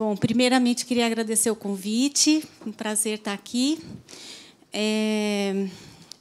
Bom, primeiramente, queria agradecer o convite. Um prazer estar aqui.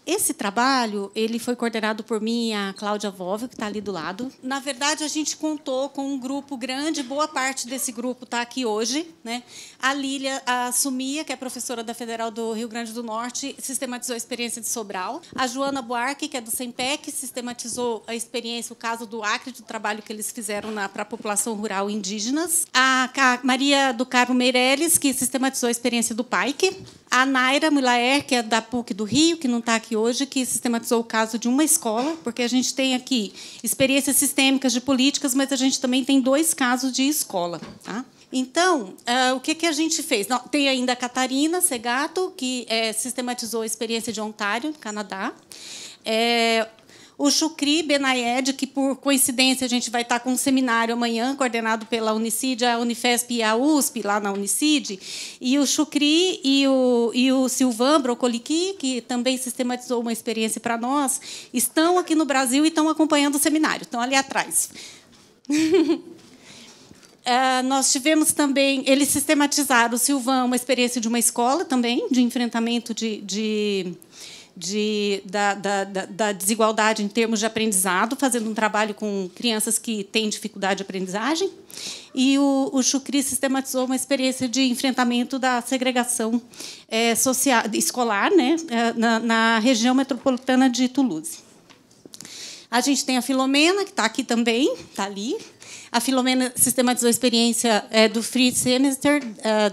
Esse trabalho ele foi coordenado por mim e a Cláudia Vóvio, que está ali do lado. Na verdade, a gente contou com um grupo grande, boa parte desse grupo está aqui hoje, né? A Lília Sumia, que é professora da Federal do Rio Grande do Norte, sistematizou a experiência de Sobral. A Joana Buarque, que é do SEMPEC, sistematizou a experiência, o caso do Acre, do trabalho que eles fizeram para a população rural indígenas. A Maria do Carmo Meirelles, que sistematizou a experiência do PAIC. A Naira Mulaer, que é da PUC do Rio, que não está aqui hoje, que sistematizou o caso de uma escola, porque a gente tem aqui experiências sistêmicas de políticas, mas a gente também tem 2 casos de escola. Tá? Então, o que a gente fez? Tem ainda a Catarina Segato, que sistematizou a experiência de Ontário, no Canadá. O Chucri Benayed, que, por coincidência, a gente vai estar com um seminário amanhã, coordenado pela Unicid, a Unifesp e a USP, lá na Unicid. E o Chucri e o Silvan Brocoliqui, que também sistematizou uma experiência para nós, estão aqui no Brasil e estão acompanhando o seminário. Estão ali atrás. Nós tivemos também... Eles sistematizaram, o Silvan, uma experiência de uma escola também, de enfrentamento da desigualdade em termos de aprendizado, fazendo um trabalho com crianças que têm dificuldade de aprendizagem. E o Chucri sistematizou uma experiência de enfrentamento da segregação social, escolar, né, na região metropolitana de Toulouse. A gente tem a Filomena, que está aqui também, está ali. A Filomena sistematizou a experiência do Free Semester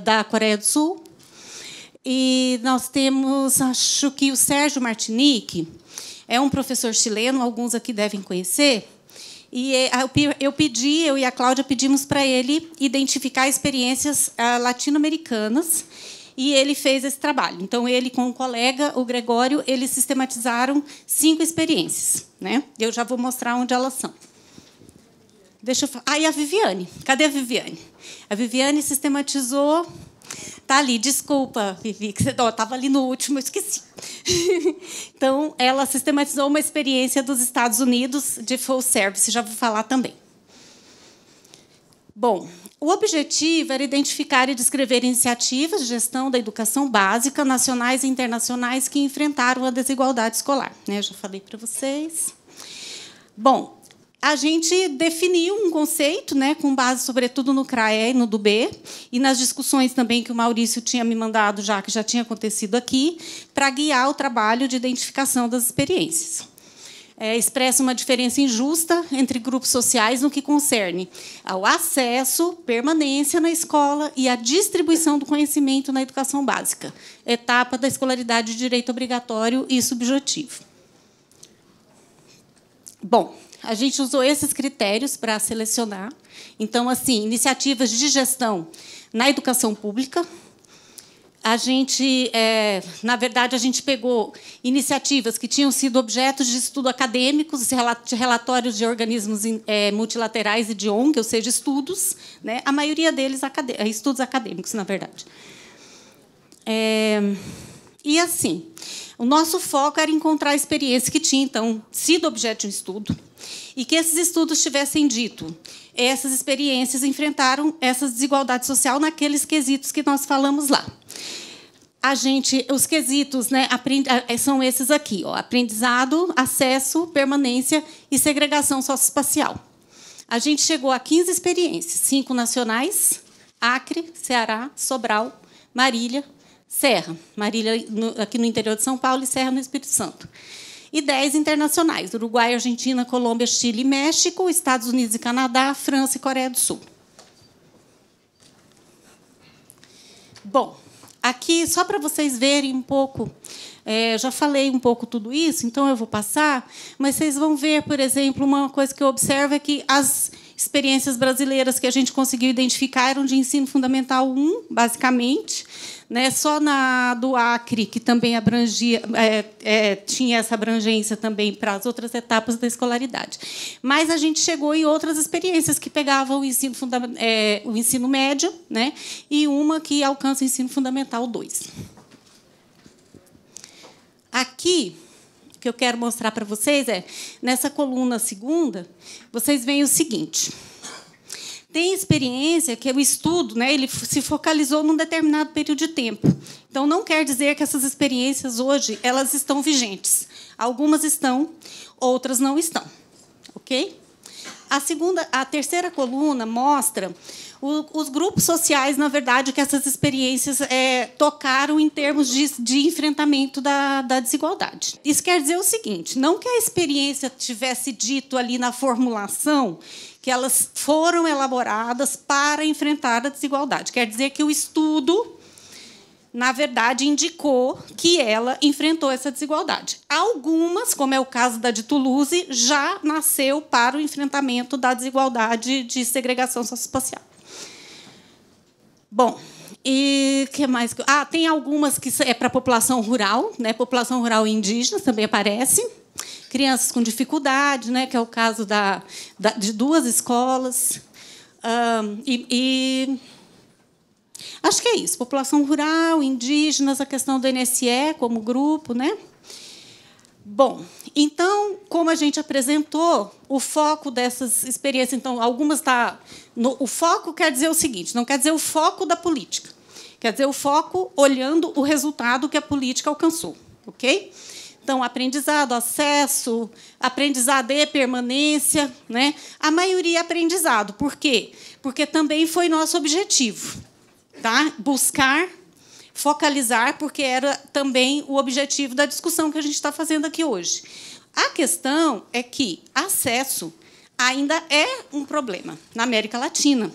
da Coreia do Sul. E nós temos, acho que o Sérgio Martinique, é um professor chileno, alguns aqui devem conhecer, e eu e a Cláudia pedimos para ele identificar experiências latino-americanas, e ele fez esse trabalho. Então, ele, com um colega, o Gregório, eles sistematizaram 5 experiências. Né? Eu já vou mostrar onde elas são. Deixa eu falar. E a Viviane? Cadê a Viviane? A Viviane sistematizou... Está ali, desculpa, Vivi, que você estava ali no último, eu esqueci. Então, ela sistematizou uma experiência dos Estados Unidos de full service, já vou falar também. Bom, o objetivo era identificar e descrever iniciativas de gestão da educação básica, nacionais e internacionais, que enfrentaram a desigualdade escolar. Eu já falei para vocês. Bom, a gente definiu um conceito, né, com base, sobretudo, no CRAE e no DUB, e nas discussões também que o Maurício tinha me mandado, já que já tinha acontecido aqui, para guiar o trabalho de identificação das experiências. Expressa uma diferença injusta entre grupos sociais no que concerne ao acesso, permanência na escola e a distribuição do conhecimento na educação básica, etapa da escolaridade de direito obrigatório e subjetivo. Bom, a gente usou esses critérios para selecionar. Então, assim, iniciativas de gestão na educação pública. A gente, na verdade, a gente pegou iniciativas que tinham sido objetos de estudo acadêmicos, de relatórios de organismos multilaterais e de ONG, ou seja, estudos, né? A maioria deles estudos acadêmicos, na verdade. E, assim, o nosso foco era encontrar experiências que tinham, então, sido objeto de um estudo e que esses estudos tivessem dito essas experiências enfrentaram essa desigualdade social naqueles quesitos que nós falamos lá. Os quesitos, né, são esses aqui: aprendizado, acesso, permanência e segregação socioespacial. A gente chegou a 15 experiências, 5 nacionais: Acre, Ceará, Sobral, Marília, Serra. Marília, aqui no interior de São Paulo, e Serra, no Espírito Santo. E 10 internacionais: Uruguai, Argentina, Colômbia, Chile e México, Estados Unidos e Canadá, França e Coreia do Sul. Bom, aqui, só para vocês verem um pouco, já falei um pouco tudo isso, então eu vou passar, mas vocês vão ver, por exemplo, uma coisa que eu observo é que as experiências brasileiras que a gente conseguiu identificar eram de ensino fundamental 1, basicamente, né? Só na do Acre, que também abrangia, tinha essa abrangência também para as outras etapas da escolaridade. Mas a gente chegou em outras experiências que pegavam o ensino médio, né? E uma que alcança o ensino fundamental 2. Aqui, o que eu quero mostrar para vocês nessa coluna segunda, vocês veem o seguinte. Tem experiência que o estudo, né, ele se focalizou num determinado período de tempo. Então, não quer dizer que essas experiências hoje elas estão vigentes. Algumas estão, outras não estão. Ok? A terceira coluna mostra os grupos sociais, na verdade, que essas experiências tocaram em termos de enfrentamento da desigualdade. Isso quer dizer o seguinte: não que a experiência tivesse dito ali na formulação que elas foram elaboradas para enfrentar a desigualdade. Quer dizer que o estudo, na verdade, indicou que ela enfrentou essa desigualdade. Algumas, como é o caso da de Toulouse, já nasceu para o enfrentamento da desigualdade de segregação socioespacial. Bom, e que mais? Tem algumas que é para a população rural, né? População rural e indígena também aparece. Crianças com dificuldade, né? Que é o caso de 2 escolas. Acho que é isso. População rural, indígenas, a questão do NSE como grupo, né? Bom, então, como a gente apresentou, o foco dessas experiências, então, algumas está o foco quer dizer o seguinte, não quer dizer o foco da política, quer dizer o foco olhando o resultado que a política alcançou, ok? Então, aprendizado, acesso, aprendizado e permanência, né? A maioria é aprendizado. Por quê? Porque também foi nosso objetivo, tá? Buscar, focalizar, porque era também o objetivo da discussão que a gente está fazendo aqui hoje. A questão é que acesso ainda é um problema na América Latina.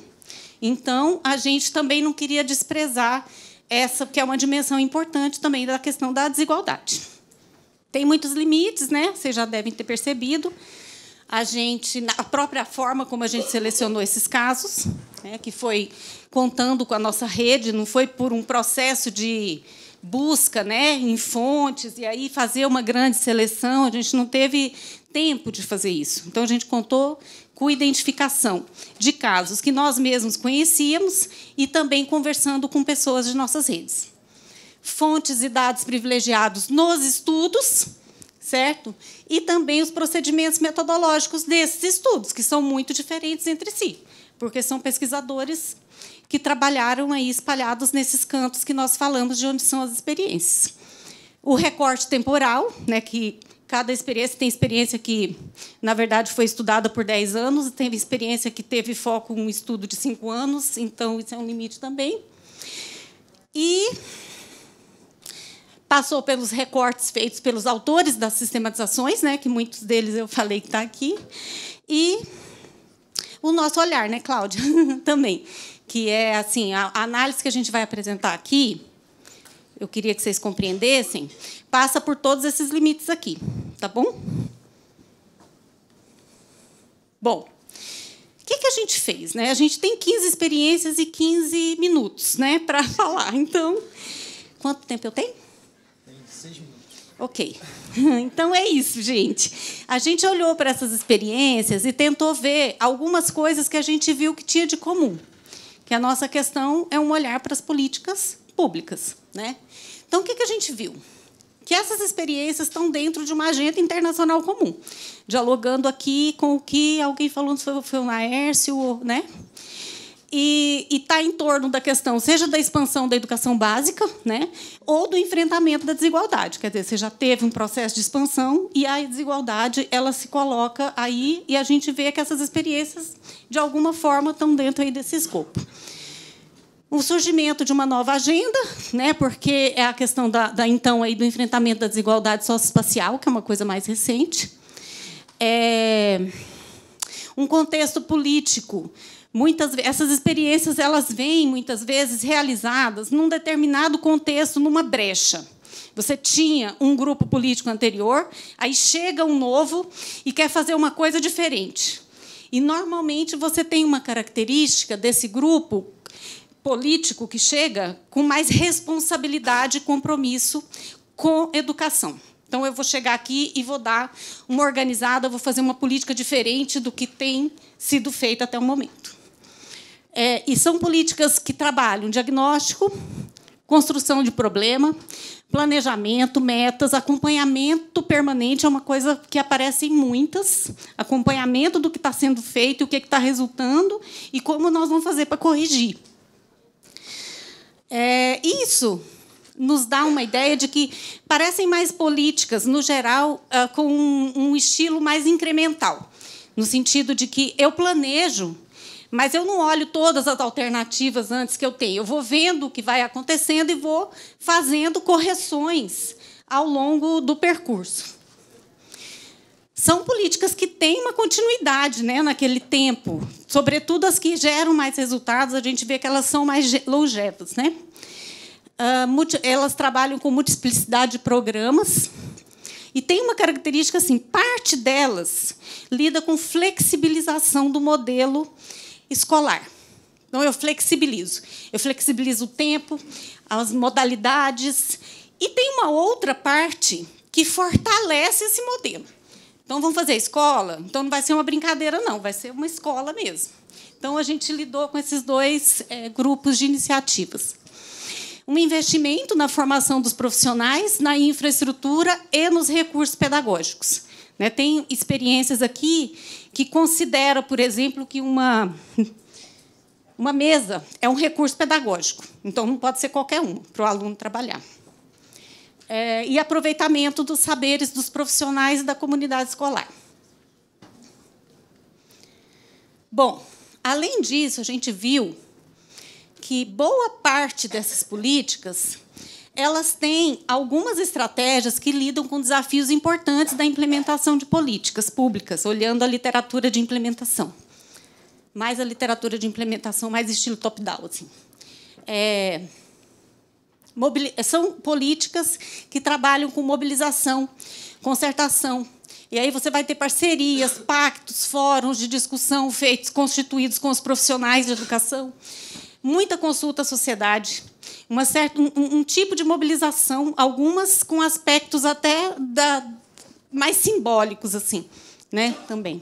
Então, a gente também não queria desprezar essa, que é uma dimensão importante também da questão da desigualdade. Tem muitos limites, né? Vocês já devem ter percebido. A própria forma como a gente selecionou esses casos, né, que foi contando com a nossa rede, não foi por um processo de busca, né, em fontes, e aí fazer uma grande seleção. A gente não teve tempo de fazer isso. Então, a gente contou com identificação de casos que nós mesmos conhecíamos e também conversando com pessoas de nossas redes. Fontes e dados privilegiados nos estudos, certo? E também os procedimentos metodológicos desses estudos, que são muito diferentes entre si, porque são pesquisadores que trabalharam aí espalhados nesses cantos que nós falamos de onde são as experiências. O recorte temporal, né, que cada experiência tem experiência que, na verdade, foi estudada por 10 anos, teve experiência que teve foco em um estudo de 5 anos, então isso é um limite também. E passou pelos recortes feitos pelos autores das sistematizações, né, que muitos deles eu falei que está aqui, e o nosso olhar, né, Cláudia, também, que é assim, a análise que a gente vai apresentar aqui, eu queria que vocês compreendessem, passa por todos esses limites aqui, tá bom? Bom, o que a gente fez, né? A gente tem 15 experiências e 15 minutos, né, para falar. Então, quanto tempo eu tenho? 6 minutos. Ok. Então, é isso, gente. A gente olhou para essas experiências e tentou ver algumas coisas que a gente viu que tinha de comum. Que a nossa questão é um olhar para as políticas públicas, né? Então, o que a gente viu? Que essas experiências estão dentro de uma agenda internacional comum, dialogando aqui com o que alguém falou, foi o Naércio, né? E está em torno da questão, seja da expansão da educação básica, né, ou do enfrentamento da desigualdade. Quer dizer, você já teve um processo de expansão e a desigualdade ela se coloca aí e a gente vê que essas experiências, de alguma forma, estão dentro aí desse escopo. O surgimento de uma nova agenda, né, porque é a questão então aí do enfrentamento da desigualdade socioespacial, que é uma coisa mais recente. Um contexto político. Essas experiências elas vêm, muitas vezes, realizadas num determinado contexto, numa brecha. Você tinha um grupo político anterior, aí chega um novo e quer fazer uma coisa diferente. E, normalmente, você tem uma característica desse grupo político que chega com mais responsabilidade e compromisso com educação. Então, eu vou chegar aqui e vou dar uma organizada, vou fazer uma política diferente do que tem sido feita até o momento. E são políticas que trabalham diagnóstico, construção de problema, planejamento, metas, acompanhamento permanente é uma coisa que aparece em muitas, acompanhamento do que está sendo feito, o que está resultando e como nós vamos fazer para corrigir. Isso nos dá uma ideia de que parecem mais políticas, no geral, com um estilo mais incremental, no sentido de que eu planejo, mas eu não olho todas as alternativas antes que eu tenho. Eu vou vendo o que vai acontecendo e vou fazendo correções ao longo do percurso. São políticas que têm uma continuidade, né, naquele tempo. Sobretudo as que geram mais resultados, a gente vê que elas são mais longevas, né? Elas trabalham com multiplicidade de programas. E tem uma característica assim, parte delas lida com flexibilização do modelo escolar. Então, eu flexibilizo o tempo, as modalidades, e tem uma outra parte que fortalece esse modelo. Então, vamos fazer escola? Então, não vai ser uma brincadeira, não, vai ser uma escola mesmo. Então, a gente lidou com esses dois grupos de iniciativas. Um investimento na formação dos profissionais, na infraestrutura e nos recursos pedagógicos. Tem experiências aqui que consideram, por exemplo, que uma mesa é um recurso pedagógico. Então, não pode ser qualquer um para o aluno trabalhar. E aproveitamento dos saberes dos profissionais e da comunidade escolar. Bom, além disso, a gente viu que boa parte dessas políticas elas têm algumas estratégias que lidam com desafios importantes da implementação de políticas públicas, olhando a literatura de implementação. Mais a literatura de implementação, mais estilo top-down. Assim. São políticas que trabalham com mobilização, concertação. E aí você vai ter parcerias, pactos, fóruns de discussão constituídos com os profissionais de educação, muita consulta à sociedade, um tipo de mobilização, algumas com aspectos até mais simbólicos, assim, né, também.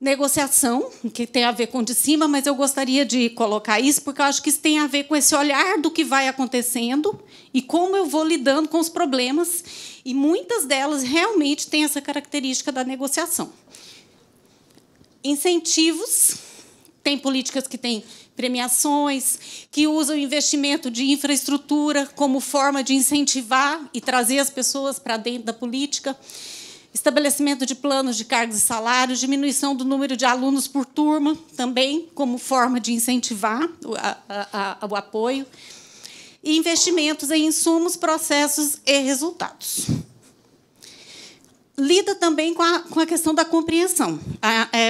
Negociação, que tem a ver com o de cima, mas eu gostaria de colocar isso, porque eu acho que isso tem a ver com esse olhar do que vai acontecendo e como eu vou lidando com os problemas, e muitas delas realmente têm essa característica da negociação. Incentivos, tem políticas que têm premiações, que usam o investimento de infraestrutura como forma de incentivar e trazer as pessoas para dentro da política, estabelecimento de planos de cargos e salários, diminuição do número de alunos por turma, também como forma de incentivar o apoio, e investimentos em insumos, processos e resultados. Lida também com a questão da compreensão.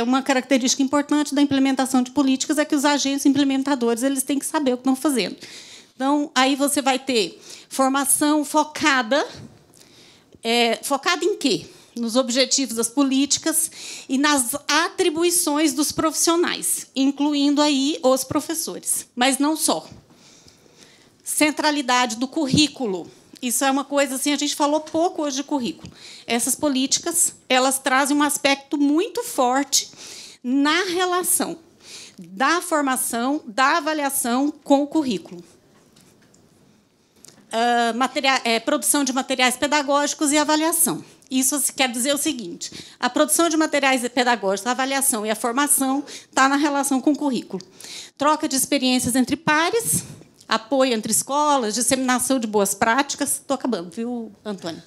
Uma característica importante da implementação de políticas é que os agentes implementadores eles têm que saber o que estão fazendo. Então, aí você vai ter formação focada em quê? Nos objetivos das políticas e nas atribuições dos profissionais, incluindo aí os professores, mas não só. Centralidade do currículo. Isso é uma coisa assim, a gente falou pouco hoje de currículo. Essas políticas, elas trazem um aspecto muito forte na relação da formação, da avaliação com o currículo. Produção de materiais pedagógicos e avaliação. Isso quer dizer o seguinte: a produção de materiais pedagógicos, a avaliação e a formação está na relação com o currículo. Troca de experiências entre pares, apoio entre escolas, disseminação de boas práticas. Estou acabando, viu, Antônia?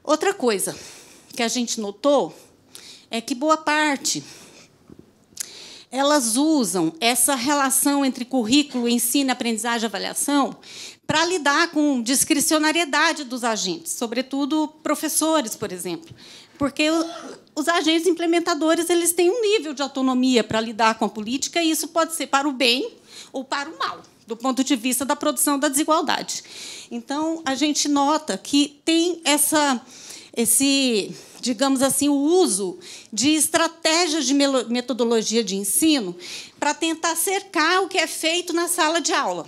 Outra coisa que a gente notou é que boa parte elas usam essa relação entre currículo, ensino, aprendizagem e avaliação para lidar com discricionariedade dos agentes, sobretudo professores, por exemplo, porque os agentes implementadores eles têm um nível de autonomia para lidar com a política, e isso pode ser para o bem ou para o mal, do ponto de vista da produção da desigualdade. Então, a gente nota que tem esse, digamos assim, o uso de estratégias de metodologia de ensino para tentar cercar o que é feito na sala de aula.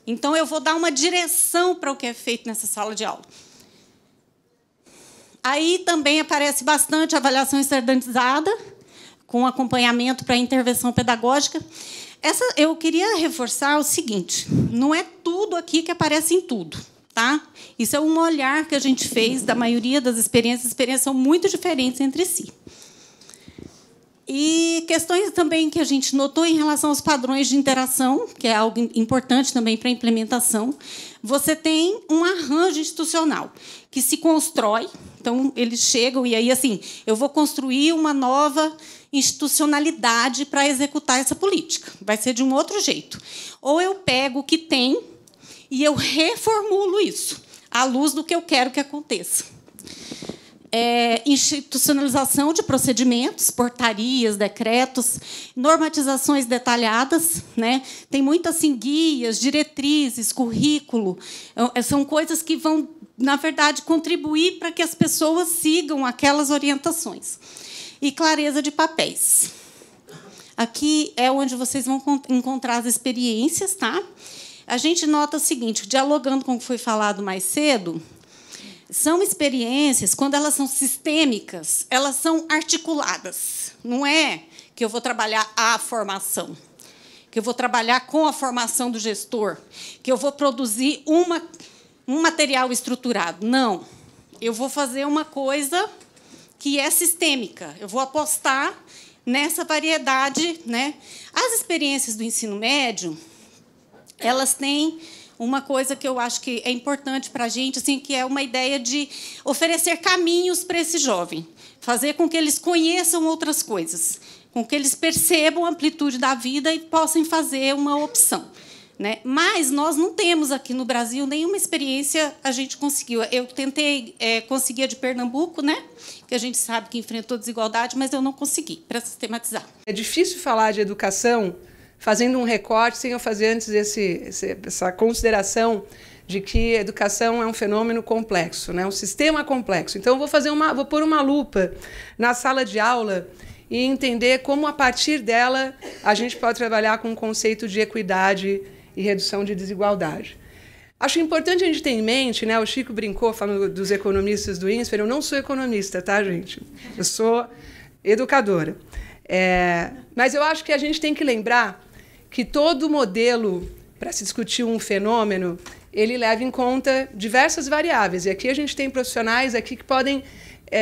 Então, eu vou dar uma direção para o que é feito nessa sala de aula. Aí também aparece bastante a avaliação standardizada, com acompanhamento para a intervenção pedagógica. Eu queria reforçar o seguinte: não é tudo aqui que aparece em tudo, tá? Isso é um olhar que a gente fez da maioria das experiências. As experiências são muito diferentes entre si. E questões também que a gente notou em relação aos padrões de interação, que é algo importante também para a implementação. Você tem um arranjo institucional que se constrói. Então, eles chegam e aí, assim, eu vou construir uma nova institucionalidade para executar essa política. Vai ser de um outro jeito. Ou eu pego o que tem e eu reformulo isso à luz do que eu quero que aconteça. Institucionalização de procedimentos, portarias, decretos, normatizações detalhadas, né? Tem muitas assim, guias, diretrizes, currículo. São coisas que vão, na verdade, contribuir para que as pessoas sigam aquelas orientações. E clareza de papéis. Aqui é onde vocês vão encontrar as experiências, tá? A gente nota o seguinte, dialogando com o que foi falado mais cedo, são experiências, quando elas são sistêmicas, elas são articuladas. Não é que eu vou trabalhar a formação, que eu vou trabalhar com a formação do gestor, que eu vou produzir um material estruturado. Não. Eu vou fazer uma coisa que é sistêmica. Eu vou apostar nessa variedade, né? As experiências do ensino médio, elas têm uma coisa que eu acho que é importante para a gente, assim, que é uma ideia de oferecer caminhos para esse jovem, fazer com que eles conheçam outras coisas, com que eles percebam a amplitude da vida e possam fazer uma opção, né? Mas nós não temos aqui no Brasil nenhuma experiência, a gente conseguiu. Eu tentei conseguir a de Pernambuco, né? Que a gente sabe que enfrentou desigualdade, mas eu não consegui, para sistematizar. É difícil falar de educação fazendo um recorte sem eu fazer antes essa consideração de que a educação é um fenômeno complexo, né? Um sistema complexo. Então, vou pôr uma lupa na sala de aula e entender como, a partir dela, a gente pode trabalhar com o conceito de equidade e redução de desigualdade. Acho importante a gente ter em mente, né? O Chico brincou falando dos economistas do INSPER. Eu não sou economista, tá, gente? Eu sou educadora. Mas eu acho que a gente tem que lembrar que todo modelo para se discutir um fenômeno, ele leva em conta diversas variáveis. E aqui a gente tem profissionais aqui que podem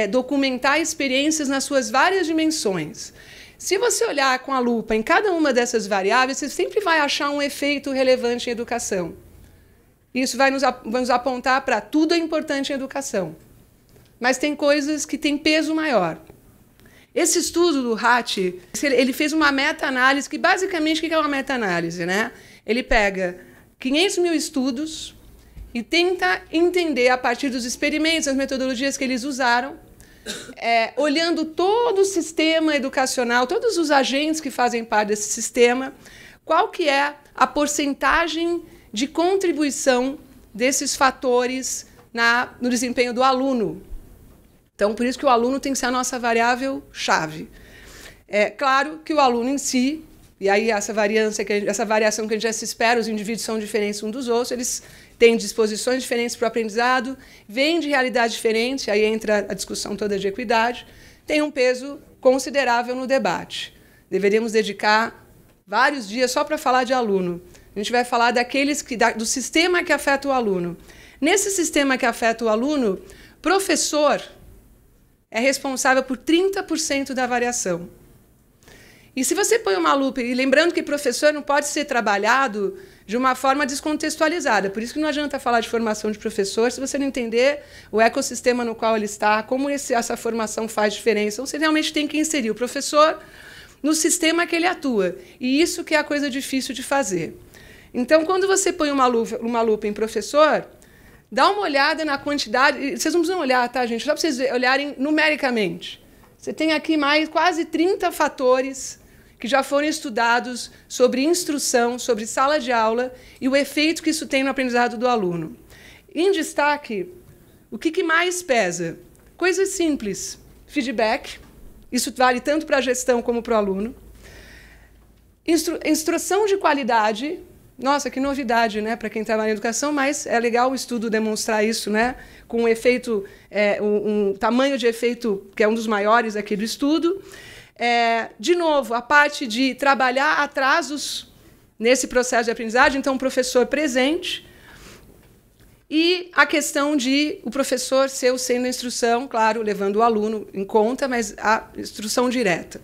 documentar experiências nas suas várias dimensões. Se você olhar com a lupa em cada uma dessas variáveis, você sempre vai achar um efeito relevante em educação. Isso vai nos apontar para tudo é importante em educação. Mas tem coisas que têm peso maior. Esse estudo do Hatch, ele fez uma meta-análise, que basicamente, o que é uma meta-análise, né? Ele pega 500 mil estudos e tenta entender, a partir dos experimentos, as metodologias que eles usaram, olhando todo o sistema educacional, todos os agentes que fazem parte desse sistema, qual que é a porcentagem de contribuição desses fatores no desempenho do aluno. Então, por isso que o aluno tem que ser a nossa variável-chave. É claro que o aluno em si, e aí essa variação que a gente já se espera, os indivíduos são diferentes uns dos outros, eles têm disposições diferentes para o aprendizado, vêm de realidade diferente, aí entra a discussão toda de equidade, tem um peso considerável no debate. Deveríamos dedicar vários dias só para falar de aluno. A gente vai falar do sistema que afeta o aluno. Nesse sistema que afeta o aluno, professor é responsável por 30% da variação. E se você põe uma lupa, e lembrando que professor não pode ser trabalhado de uma forma descontextualizada, por isso que não adianta falar de formação de professor se você não entender o ecossistema no qual ele está, como essa formação faz diferença. Então, você realmente tem que inserir o professor no sistema que ele atua. E isso que é a coisa difícil de fazer. Então, quando você põe uma lupa em professor, dá uma olhada na quantidade. Vocês não precisam olhar, tá, gente? Só para vocês olharem numericamente. Você tem aqui mais quase 30 fatores que já foram estudados sobre instrução, sobre sala de aula e o efeito que isso tem no aprendizado do aluno. Em destaque, o que mais pesa? Coisas simples. Feedback. Isso vale tanto para a gestão como para o aluno. Instrução de qualidade. Nossa, que novidade, né, para quem trabalha em educação, mas é legal o estudo demonstrar isso, né, com um efeito, um tamanho de efeito que é um dos maiores aqui do estudo. De novo, a parte de trabalhar atrasos nesse processo de aprendizagem, então, o professor presente e a questão de o professor ser o centro da instrução, claro, levando o aluno em conta, mas a instrução direta.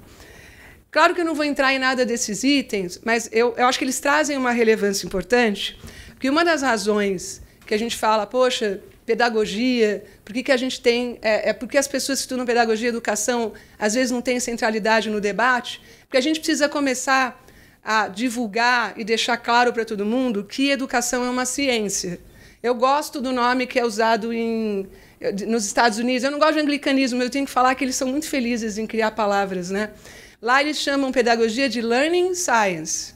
Claro que eu não vou entrar em nada desses itens, mas eu acho que eles trazem uma relevância importante, porque uma das razões que a gente fala, poxa, pedagogia, por que a gente tem... porque as pessoas que estudam pedagogia e educação, às vezes, não têm centralidade no debate, porque a gente precisa começar a divulgar e deixar claro para todo mundo que educação é uma ciência. Eu gosto do nome que é usado nos Estados Unidos. Eu não gosto de anglicanismo, eu tenho que falar que eles são muito felizes em criar palavras, né? Lá eles chamam pedagogia de learning science,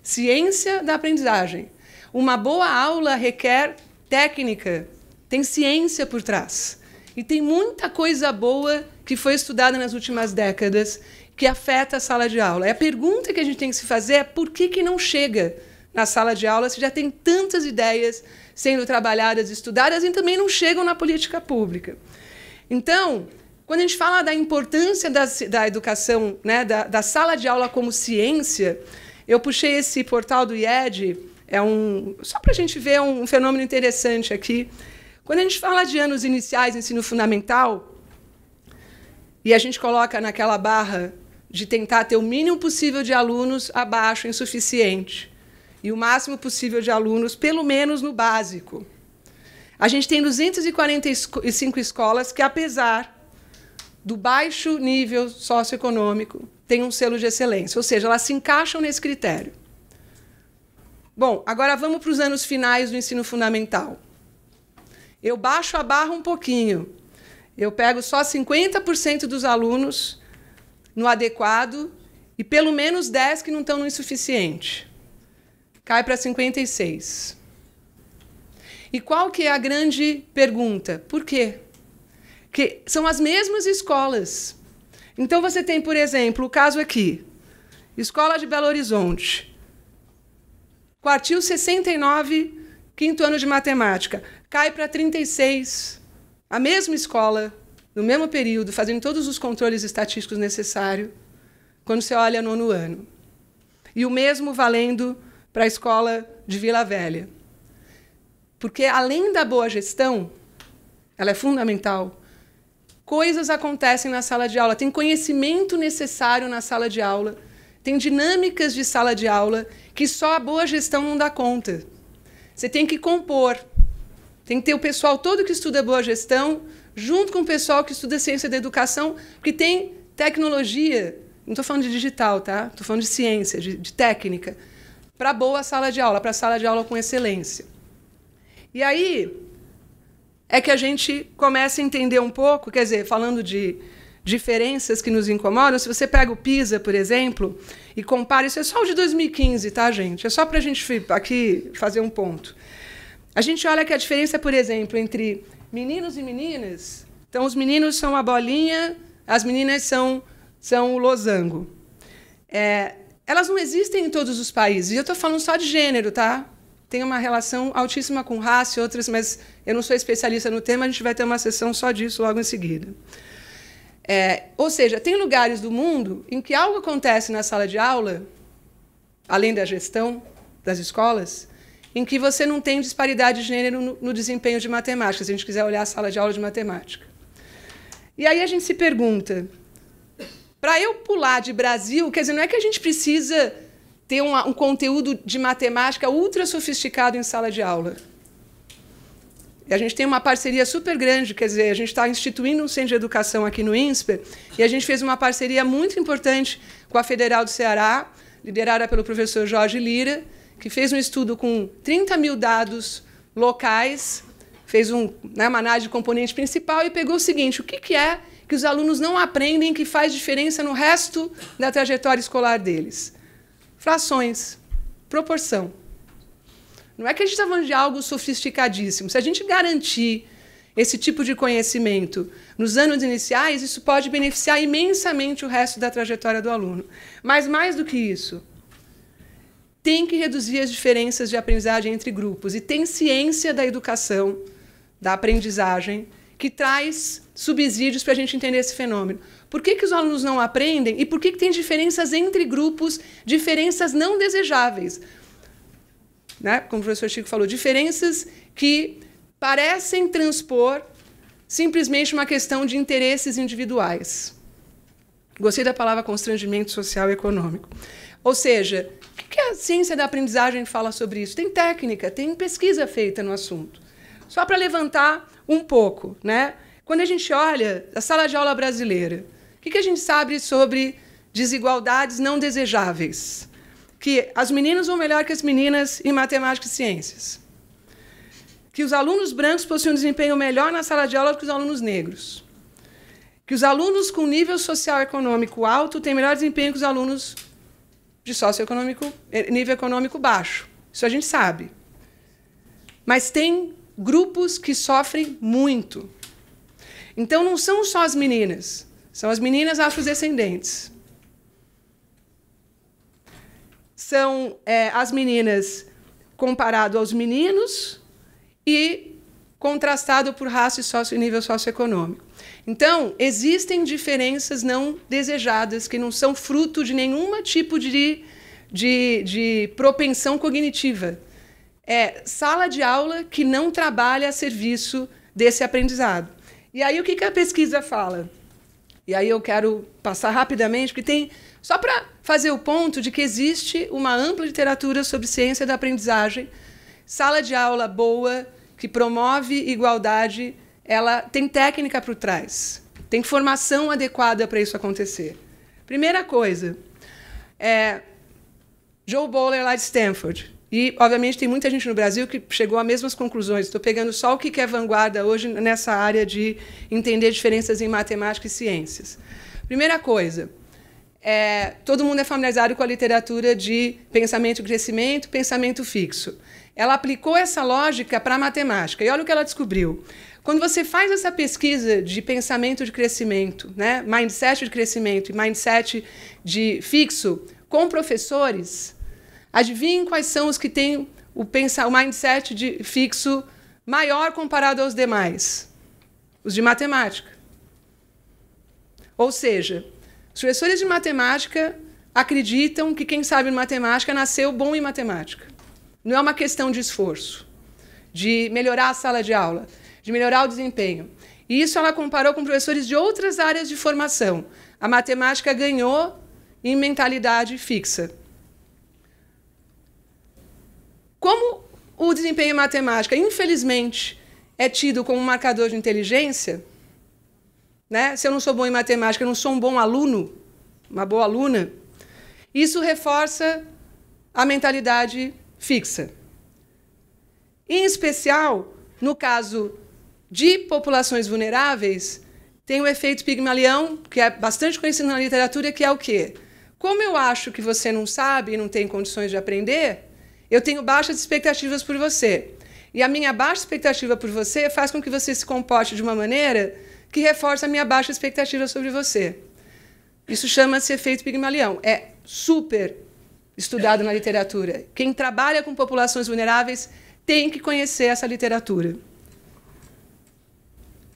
ciência da aprendizagem. Uma boa aula requer técnica, tem ciência por trás. E tem muita coisa boa que foi estudada nas últimas décadas que afeta a sala de aula. E a pergunta que a gente tem que se fazer é por que não chega na sala de aula se já tem tantas ideias sendo trabalhadas, estudadas e também não chegam na política pública. Então, quando a gente fala da importância da educação, né, da sala de aula como ciência, eu puxei esse portal do IED, só para a gente ver um fenômeno interessante aqui. Quando a gente fala de anos iniciais, ensino fundamental, e a gente coloca naquela barra de tentar ter o mínimo possível de alunos abaixo, insuficiente, e o máximo possível de alunos, pelo menos no básico. A gente tem 245 escolas que, apesar do baixo nível socioeconômico, têm um selo de excelência, ou seja, elas se encaixam nesse critério. Bom, agora vamos para os anos finais do ensino fundamental. Eu baixo a barra um pouquinho. Eu pego só 50% dos alunos no adequado e pelo menos 10 que não estão no insuficiente. Cai para 56. E qual que é a grande pergunta? Por quê? Porque são as mesmas escolas. Então, você tem, por exemplo, o caso aqui. Escola de Belo Horizonte. Quartil 69, quinto ano de matemática. Cai para 36. A mesma escola, no mesmo período, fazendo todos os controles estatísticos necessários, quando você olha nono ano. E o mesmo valendo para a escola de Vila Velha. Porque, além da boa gestão, ela é fundamental, coisas acontecem na sala de aula, tem conhecimento necessário na sala de aula, tem dinâmicas de sala de aula que só a boa gestão não dá conta. Você tem que compor, tem que ter o pessoal todo que estuda boa gestão, junto com o pessoal que estuda ciência da educação, porque tem tecnologia, não estou falando de digital, tá? Estou falando de ciência, de técnica, para boa sala de aula, para sala de aula com excelência. E aí é que a gente começa a entender um pouco, quer dizer, falando de diferenças que nos incomodam, se você pega o PISA, por exemplo, e compara, isso é só o de 2015, tá, gente? É só para a gente aqui fazer um ponto. A gente olha que a diferença, por exemplo, entre meninos e meninas, então os meninos são a bolinha, as meninas são o losango. Elas não existem em todos os países, e eu estou falando só de gênero, tá? Tem uma relação altíssima com raça e outras, mas eu não sou especialista no tema, a gente vai ter uma sessão só disso logo em seguida. Ou seja, tem lugares do mundo em que algo acontece na sala de aula, além da gestão das escolas, em que você não tem disparidade de gênero no desempenho de matemática, se a gente quiser olhar a sala de aula de matemática. E aí a gente se pergunta, para eu pular de Brasil, quer dizer, não é que a gente precisa ter um conteúdo de matemática ultra sofisticado em sala de aula. E a gente tem uma parceria super grande, quer dizer, a gente está instituindo um centro de educação aqui no INSPER, e a gente fez uma parceria muito importante com a Federal do Ceará, liderada pelo professor Jorge Lira, que fez um estudo com 30 mil dados locais, fez uma análise de componente principal e pegou o seguinte, o que é que os alunos não aprendem que faz diferença no resto da trajetória escolar deles? Frações, proporção. Não é que a gente está falando de algo sofisticadíssimo. Se a gente garantir esse tipo de conhecimento nos anos iniciais, isso pode beneficiar imensamente o resto da trajetória do aluno. Mas, mais do que isso, tem que reduzir as diferenças de aprendizagem entre grupos. E tem ciência da educação, da aprendizagem, que traz subsídios para a gente entender esse fenômeno. Por que os alunos não aprendem e por que tem diferenças entre grupos, diferenças não desejáveis? Né? Como o professor Chico falou, diferenças que parecem transpor simplesmente uma questão de interesses individuais. Gostei da palavra constrangimento social e econômico. Ou seja, o que a ciência da aprendizagem fala sobre isso? Tem técnica, tem pesquisa feita no assunto. Só para levantar um pouco, né? Quando a gente olha a sala de aula brasileira, o que a gente sabe sobre desigualdades não desejáveis? Que as meninas vão melhor que as meninas em matemática e ciências. Que os alunos brancos possuem um desempenho melhor na sala de aula do que os alunos negros. Que os alunos com nível social e econômico alto têm melhor desempenho que os alunos de nível econômico baixo. Isso a gente sabe. Mas tem grupos que sofrem muito. Então, não são só as meninas, são as meninas afrodescendentes. São as meninas comparado aos meninos e contrastado por raça e nível socioeconômico. Então, existem diferenças não desejadas que não são fruto de nenhum tipo de propensão cognitiva. É sala de aula que não trabalha a serviço desse aprendizado. E aí, o que a pesquisa fala? E aí eu quero passar rapidamente, porque tem... Só para fazer o ponto de que existe uma ampla literatura sobre ciência da aprendizagem, sala de aula boa, que promove igualdade, ela tem técnica por trás, tem formação adequada para isso acontecer. Primeira coisa, Joe Bowler, lá de Stanford. E, obviamente, tem muita gente no Brasil que chegou às mesmas conclusões. Estou pegando só o que é vanguarda hoje nessa área de entender diferenças em matemática e ciências. Primeira coisa, todo mundo é familiarizado com a literatura de pensamento e crescimento, pensamento fixo. Ela aplicou essa lógica para a matemática. E olha o que ela descobriu. Quando você faz essa pesquisa de pensamento de crescimento, né, mindset de crescimento e mindset de fixo, com professores, adivinhem quais são os que têm o mindset de fixo maior comparado aos demais? Os de matemática. Ou seja, os professores de matemática acreditam que quem sabe matemática nasceu bom em matemática. Não é uma questão de esforço, de melhorar a sala de aula, de melhorar o desempenho. E isso ela comparou com professores de outras áreas de formação. A matemática ganhou em mentalidade fixa. Como o desempenho em matemática, infelizmente, é tido como um marcador de inteligência, né? Se eu não sou bom em matemática, eu não sou um bom aluno, uma boa aluna, isso reforça a mentalidade fixa. Em especial, no caso de populações vulneráveis, tem o efeito Pigmalião, que é bastante conhecido na literatura, que é o quê? Como eu acho que você não sabe e não tem condições de aprender, eu tenho baixas expectativas por você. E a minha baixa expectativa por você faz com que você se comporte de uma maneira que reforça a minha baixa expectativa sobre você. Isso chama-se efeito Pigmalião. É super estudado na literatura. Quem trabalha com populações vulneráveis tem que conhecer essa literatura.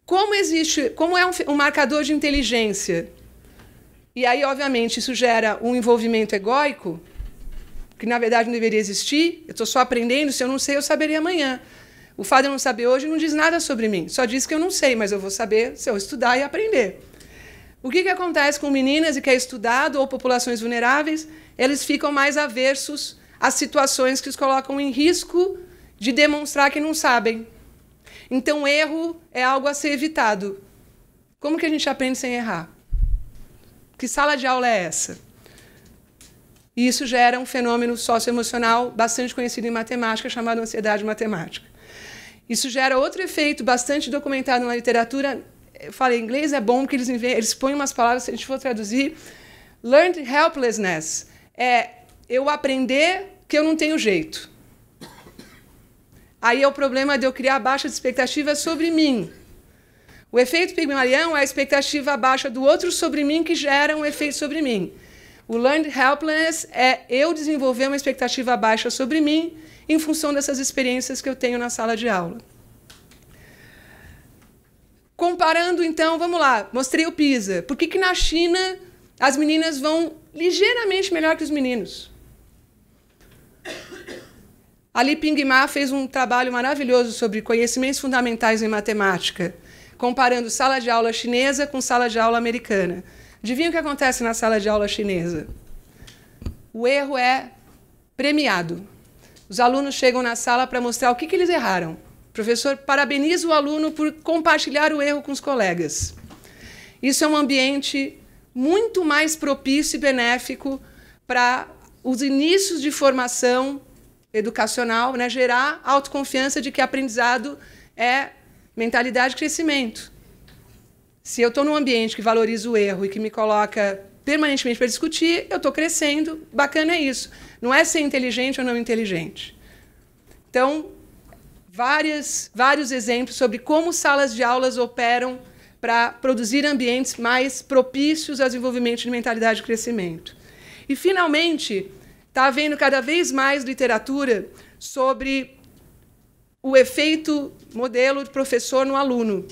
Como é um marcador de inteligência, e aí, obviamente, isso gera um envolvimento egóico, que, na verdade, não deveria existir. Eu estou só aprendendo, se eu não sei, eu saberia amanhã. O fato de eu não saber hoje não diz nada sobre mim, só diz que eu não sei, mas eu vou saber se eu estudar e aprender. O que acontece com meninas e que é estudado, ou populações vulneráveis? Eles ficam mais aversos às situações que os colocam em risco de demonstrar que não sabem. Então, erro é algo a ser evitado. Como que a gente aprende sem errar? Que sala de aula é essa? E isso gera um fenômeno socioemocional bastante conhecido em matemática, chamado ansiedade matemática. Isso gera outro efeito bastante documentado na literatura. Eu falei, em inglês é bom, porque eles põem umas palavras, se a gente for traduzir, learned helplessness. É eu aprender que eu não tenho jeito. Aí é o problema de eu criar baixas expectativas sobre mim. O efeito Pigmalião é a expectativa baixa do outro sobre mim que gera um efeito sobre mim. O learned helplessness é eu desenvolver uma expectativa baixa sobre mim em função dessas experiências que eu tenho na sala de aula. Comparando, então, vamos lá, mostrei o PISA. Por que na China as meninas vão ligeiramente melhor que os meninos? A Li Ping Ma fez um trabalho maravilhoso sobre conhecimentos fundamentais em matemática, comparando sala de aula chinesa com sala de aula americana. Adivinha o que acontece na sala de aula chinesa? O erro é premiado. Os alunos chegam na sala para mostrar o que eles erraram. O professor parabeniza o aluno por compartilhar o erro com os colegas. Isso é um ambiente muito mais propício e benéfico para os inícios de formação educacional, né? Gerar autoconfiança de que aprendizado é mentalidade de crescimento. Se eu estou num ambiente que valoriza o erro e que me coloca permanentemente para discutir, eu estou crescendo, bacana é isso. Não é ser inteligente ou não inteligente. Então, vários exemplos sobre como salas de aulas operam para produzir ambientes mais propícios ao desenvolvimento de mentalidade de crescimento. E, finalmente, está havendo cada vez mais literatura sobre o efeito modelo de professor no aluno.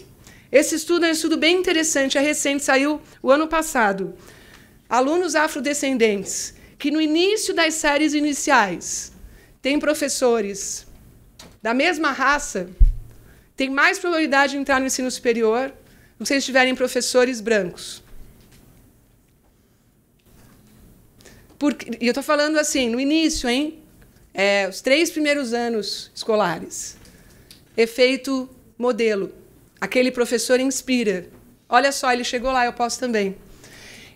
Esse estudo é um estudo bem interessante, é recente, saiu o ano passado. Alunos afrodescendentes, que no início das séries iniciais têm professores da mesma raça, têm mais probabilidade de entrar no ensino superior do que se eles tiverem professores brancos. E eu estou falando assim, no início, hein? Os 3 primeiros anos escolares. Efeito modelo. Aquele professor inspira. Olha só, ele chegou lá, eu posso também.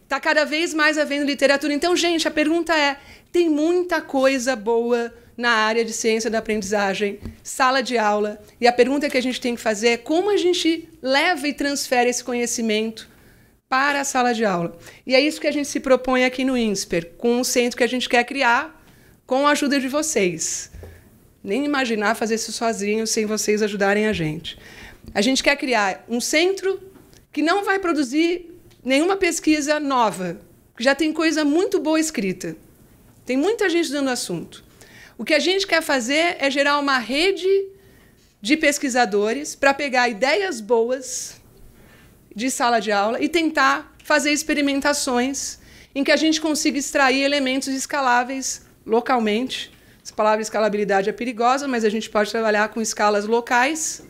Está cada vez mais havendo literatura. Então, gente, a pergunta é, tem muita coisa boa na área de ciência da aprendizagem, sala de aula, e a pergunta que a gente tem que fazer é como a gente leva e transfere esse conhecimento para a sala de aula. E é isso que a gente se propõe aqui no INSPER, com um centro que a gente quer criar com a ajuda de vocês. Nem imaginar fazer isso sozinho sem vocês ajudarem a gente. A gente quer criar um centro que não vai produzir nenhuma pesquisa nova, que já tem coisa muito boa escrita. Tem muita gente dando assunto. O que a gente quer fazer é gerar uma rede de pesquisadores para pegar ideias boas de sala de aula e tentar fazer experimentações em que a gente consiga extrair elementos escaláveis localmente. Essa palavra escalabilidade é perigosa, mas a gente pode trabalhar com escalas locais.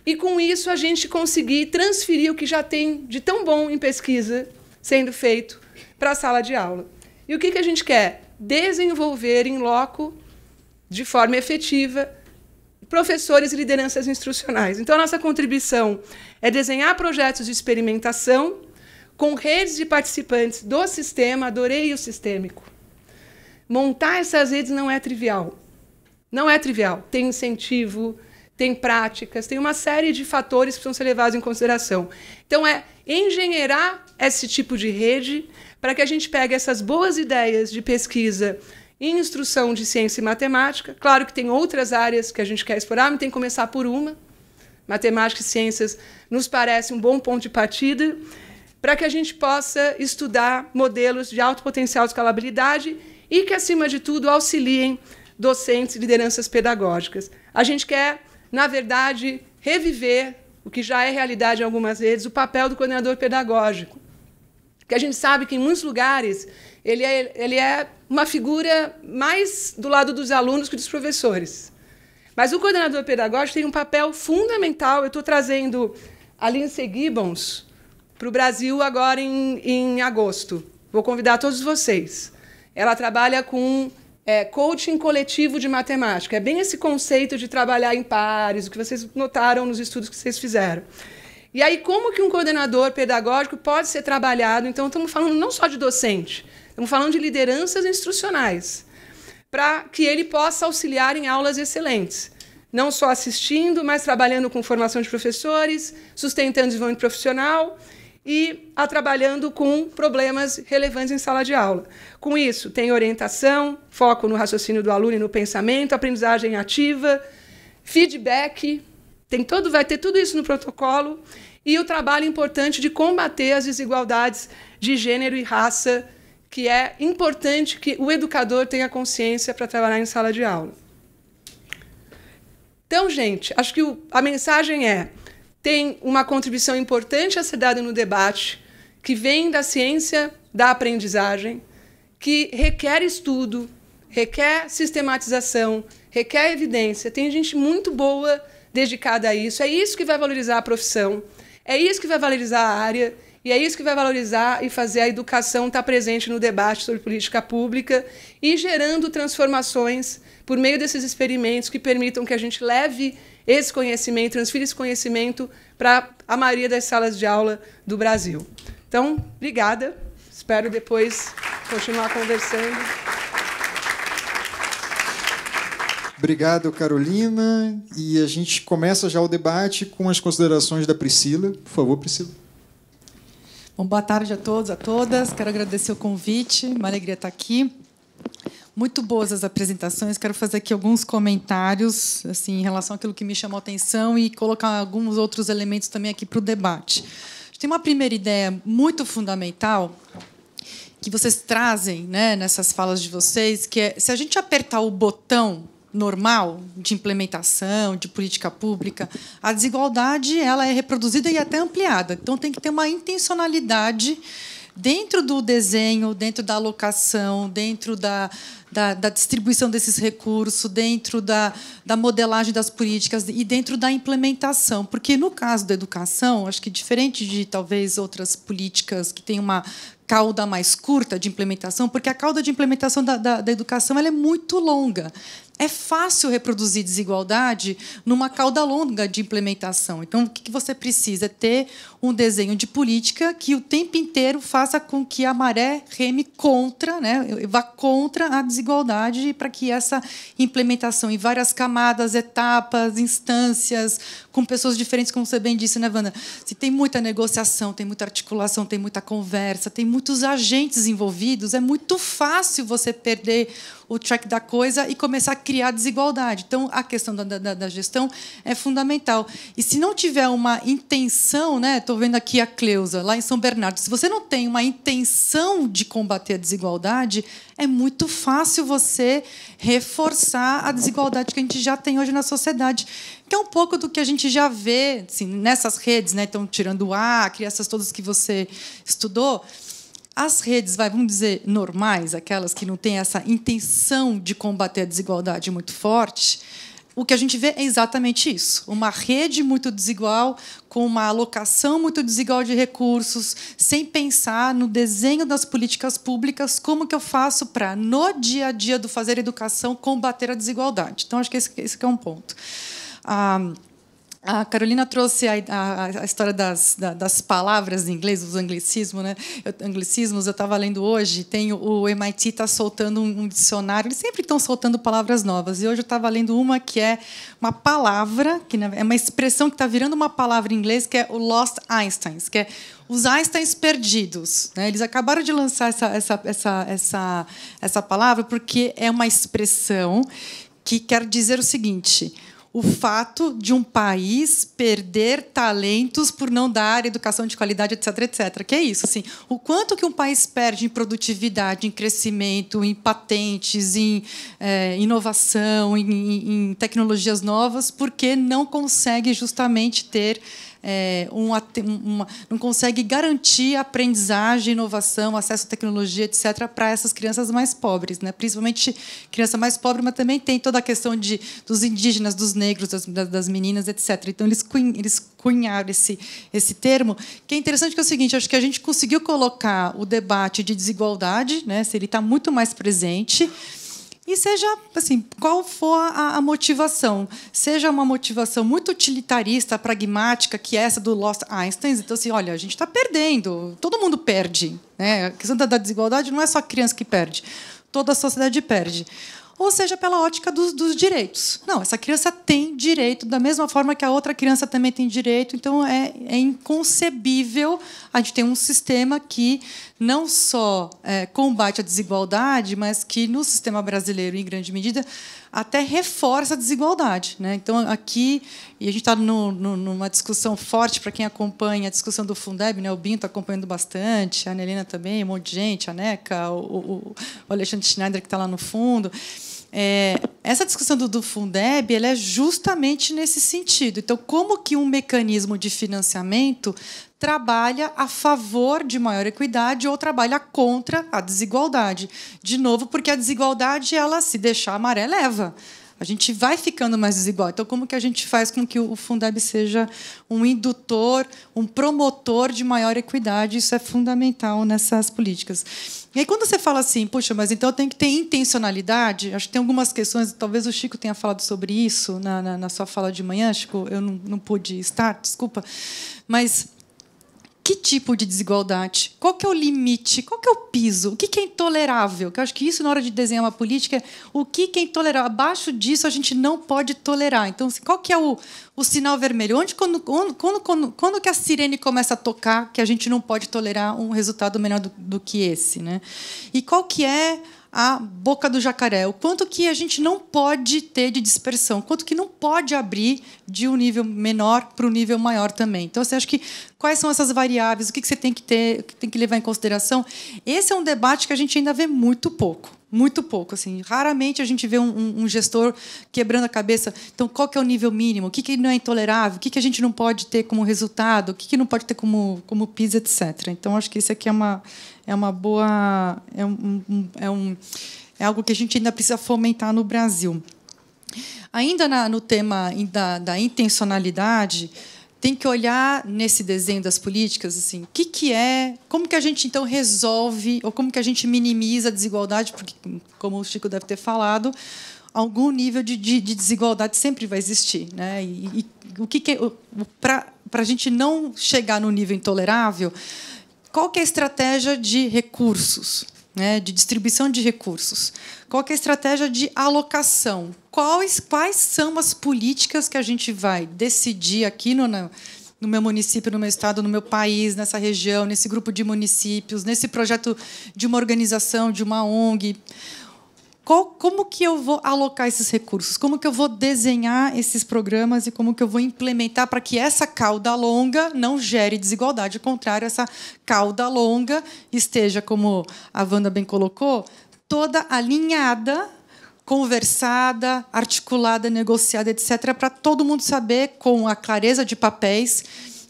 E, com isso, a gente conseguir transferir o que já tem de tão bom em pesquisa sendo feito para a sala de aula. E o que a gente quer? Desenvolver em loco, de forma efetiva, professores e lideranças instrucionais. Então, a nossa contribuição é desenhar projetos de experimentação com redes de participantes do sistema, adorei o sistêmico. Montar essas redes não é trivial. Não é trivial. Tem incentivo, tem práticas, tem uma série de fatores que precisam ser levados em consideração. Então, é engenheirar esse tipo de rede para que a gente pegue essas boas ideias de pesquisa em instrução de ciência e matemática. Claro que tem outras áreas que a gente quer explorar, mas tem que começar por uma. Matemática e ciências nos parece um bom ponto de partida para que a gente possa estudar modelos de alto potencial de escalabilidade e que, acima de tudo, auxiliem docentes e lideranças pedagógicas. A gente quer, na verdade, reviver o que já é realidade em algumas redes, o papel do coordenador pedagógico. Que a gente sabe que, em muitos lugares, ele é uma figura mais do lado dos alunos que dos professores. Mas o coordenador pedagógico tem um papel fundamental. Eu estou trazendo a Lindsay Gibbons para o Brasil agora em agosto. Vou convidar todos vocês. Ela trabalha com coaching coletivo de matemática. É bem esse conceito de trabalhar em pares, o que vocês notaram nos estudos que vocês fizeram. E aí, como que um coordenador pedagógico pode ser trabalhado? Então, estamos falando não só de docente, estamos falando de lideranças instrucionais, para que ele possa auxiliar em aulas excelentes. Não só assistindo, mas trabalhando com formação de professores, sustentando o desenvolvimento profissional e trabalhando com problemas relevantes em sala de aula. Com isso, tem orientação, foco no raciocínio do aluno e no pensamento, aprendizagem ativa, feedback, vai ter tudo isso no protocolo, e o trabalho importante de combater as desigualdades de gênero e raça, que é importante que o educador tenha consciência para trabalhar em sala de aula. Então, gente, acho que a mensagem é: tem uma contribuição importante a ser dada no debate, que vem da ciência da aprendizagem, que requer estudo, requer sistematização, requer evidência. Tem gente muito boa dedicada a isso. É isso que vai valorizar a profissão, é isso que vai valorizar a área, e é isso que vai valorizar e fazer a educação estar presente no debate sobre política pública e gerando transformações por meio desses experimentos que permitam que a gente leve esse conhecimento, transfira esse conhecimento para a maioria das salas de aula do Brasil. Então, obrigada. Espero depois continuar conversando. Obrigado, Carolina. E a gente começa já o debate com as considerações da Priscila. Por favor, Priscila. Bom, boa tarde a todos, a todas. Quero agradecer o convite. Uma alegria estar aqui. Muito boas as apresentações. Quero fazer aqui alguns comentários assim, em relação àquilo que me chamou a atenção e colocar alguns outros elementos também aqui para o debate. Tem uma primeira ideia muito fundamental que vocês trazem, né, nessas falas de vocês, que é, se a gente apertar o botão normal de implementação, de política pública, a desigualdade ela é reproduzida e até ampliada. Então, tem que ter uma intencionalidade dentro do desenho, dentro da alocação, dentro da distribuição desses recursos, dentro da modelagem das políticas e dentro da implementação. Porque, no caso da educação, acho que, diferente de, talvez, outras políticas que têm uma cauda mais curta de implementação, porque a cauda de implementação da educação ela é muito longa. É fácil reproduzir desigualdade numa cauda longa de implementação. Então, o que você precisa? É ter um desenho de política que o tempo inteiro faça com que a maré reme contra, né, vá contra a desigualdade, para que essa implementação em várias camadas, etapas, instâncias, com pessoas diferentes, como você bem disse, né, Wanda? Se tem muita negociação, tem muita articulação, tem muita conversa, tem muitos agentes envolvidos, é muito fácil você perder o track da coisa e começar a criar desigualdade. Então, a questão da gestão é fundamental. E se não tiver uma intenção, né, estou vendo aqui a Cleusa, lá em São Bernardo, se você não tem uma intenção de combater a desigualdade, é muito fácil você reforçar a desigualdade que a gente já tem hoje na sociedade, que é um pouco do que a gente já vê assim, nessas redes, né, então, tirando o Acre, essas todas que você estudou. As redes, vamos dizer, normais, aquelas que não têm essa intenção de combater a desigualdade muito forte, o que a gente vê é exatamente isso. Uma rede muito desigual, com uma alocação muito desigual de recursos, sem pensar no desenho das políticas públicas, como que eu faço para, no dia a dia do fazer educação, combater a desigualdade. Então, acho que esse que é um ponto. A Carolina trouxe a história das palavras em inglês, os anglicismos, né? Anglicismos, eu estava lendo hoje, tem o MIT está soltando um dicionário, eles sempre estão soltando palavras novas, e hoje eu estava lendo uma que é uma palavra, que é uma expressão que está virando uma palavra em inglês, que é o Lost Einsteins, que é os Einsteins perdidos. Né? Eles acabaram de lançar essa palavra porque é uma expressão que quer dizer o seguinte: o fato de um país perder talentos por não dar educação de qualidade, etc., etc. Que é isso, assim, o quanto que um país perde em produtividade, em crescimento, em patentes, em inovação, em tecnologias novas, porque não consegue justamente ter não consegue garantir aprendizagem, inovação, acesso à tecnologia, etc., para essas crianças mais pobres, né? Principalmente criança mais pobre, mas também tem toda a questão dos indígenas, dos negros, das meninas, etc. Então, eles cunharam esse termo, que é interessante, que é o seguinte: acho que a gente conseguiu colocar o debate de desigualdade, né? Se ele está muito mais presente. E seja, assim, qual for a motivação, seja uma motivação muito utilitarista, pragmática, que é essa do Lost Einsteins. Então, assim, olha, a gente está perdendo, todo mundo perde. Né? A questão da desigualdade não é só a criança que perde, toda a sociedade perde. Ou seja, pela ótica dos direitos. Não, essa criança tem direito, da mesma forma que a outra criança também tem direito. Então, é inconcebível a gente ter um sistema que não só combate a desigualdade, mas que, no sistema brasileiro, em grande medida, até reforça a desigualdade. Né? Então, aqui, e a gente está numa discussão forte, para quem acompanha a discussão do Fundeb, né? O Binho está acompanhando bastante, a Nelina também, um monte de gente, a Neca, o Alexandre Schneider, que está lá no fundo. essa discussão do Fundeb ela é justamente nesse sentido. Então, como que um mecanismo de financiamento trabalha a favor de maior equidade ou trabalha contra a desigualdade? De novo, porque a desigualdade, ela, se deixar a maré, leva. A gente vai ficando mais desigual. Então, como que a gente faz com que o Fundeb seja um indutor, um promotor de maior equidade? Isso é fundamental nessas políticas. E aí, quando você fala assim, puxa, mas então tem que ter intencionalidade, acho que tem algumas questões, talvez o Chico tenha falado sobre isso na sua fala de manhã, Chico, eu não pude estar, desculpa, mas que tipo de desigualdade? Qual que é o limite? Qual que é o piso? O que é intolerável? Que eu acho que isso, na hora de desenhar uma política, o que é intolerável? Abaixo disso, a gente não pode tolerar. Então, qual que é o sinal vermelho? Quando que a sirene começa a tocar que a gente não pode tolerar um resultado menor do que esse? Né? E qual que é a boca do jacaré? O quanto que a gente não pode ter de dispersão? Quanto que não pode abrir de um nível menor para um nível maior também? Então, você acha que quais são essas variáveis? O que você tem que ter, tem que levar em consideração? Esse é um debate que a gente ainda vê muito pouco. Muito pouco. Assim. Raramente a gente vê um gestor quebrando a cabeça. Então, qual que é o nível mínimo? O que não é intolerável? O que a gente não pode ter como resultado? O que não pode ter como PIS, etc. Então, acho que isso aqui é uma boa... É algo que a gente ainda precisa fomentar no Brasil. Ainda no tema da intencionalidade, tem que olhar nesse desenho das políticas assim, como que a gente então resolve ou como que a gente minimiza a desigualdade, porque, como o Chico deve ter falado, algum nível de desigualdade sempre vai existir, né? E o que para a gente não chegar no nível intolerável, qual que é a estratégia de recursos? Né, de distribuição de recursos. Qual que é a estratégia de alocação? Quais são as políticas que a gente vai decidir aqui no meu município, no meu estado, no meu país, nessa região, nesse grupo de municípios, nesse projeto de uma organização, de uma ONG? Como que eu vou alocar esses recursos? Como que eu vou desenhar esses programas e como que eu vou implementar para que essa cauda longa não gere desigualdade? Ao contrário, essa cauda longa esteja, como a Wanda bem colocou, toda alinhada, conversada, articulada, negociada, etc., para todo mundo saber, com a clareza de papéis,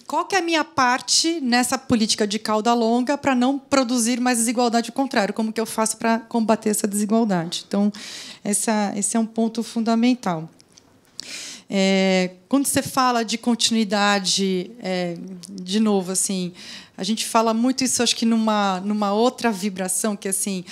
qual que é a minha parte nessa política de cauda longa para não produzir mais desigualdade, ao contrário, como que eu faço para combater essa desigualdade? Então, esse é um ponto fundamental. Quando você fala de continuidade, de novo, assim, a gente fala muito isso, acho que numa outra vibração, que assim,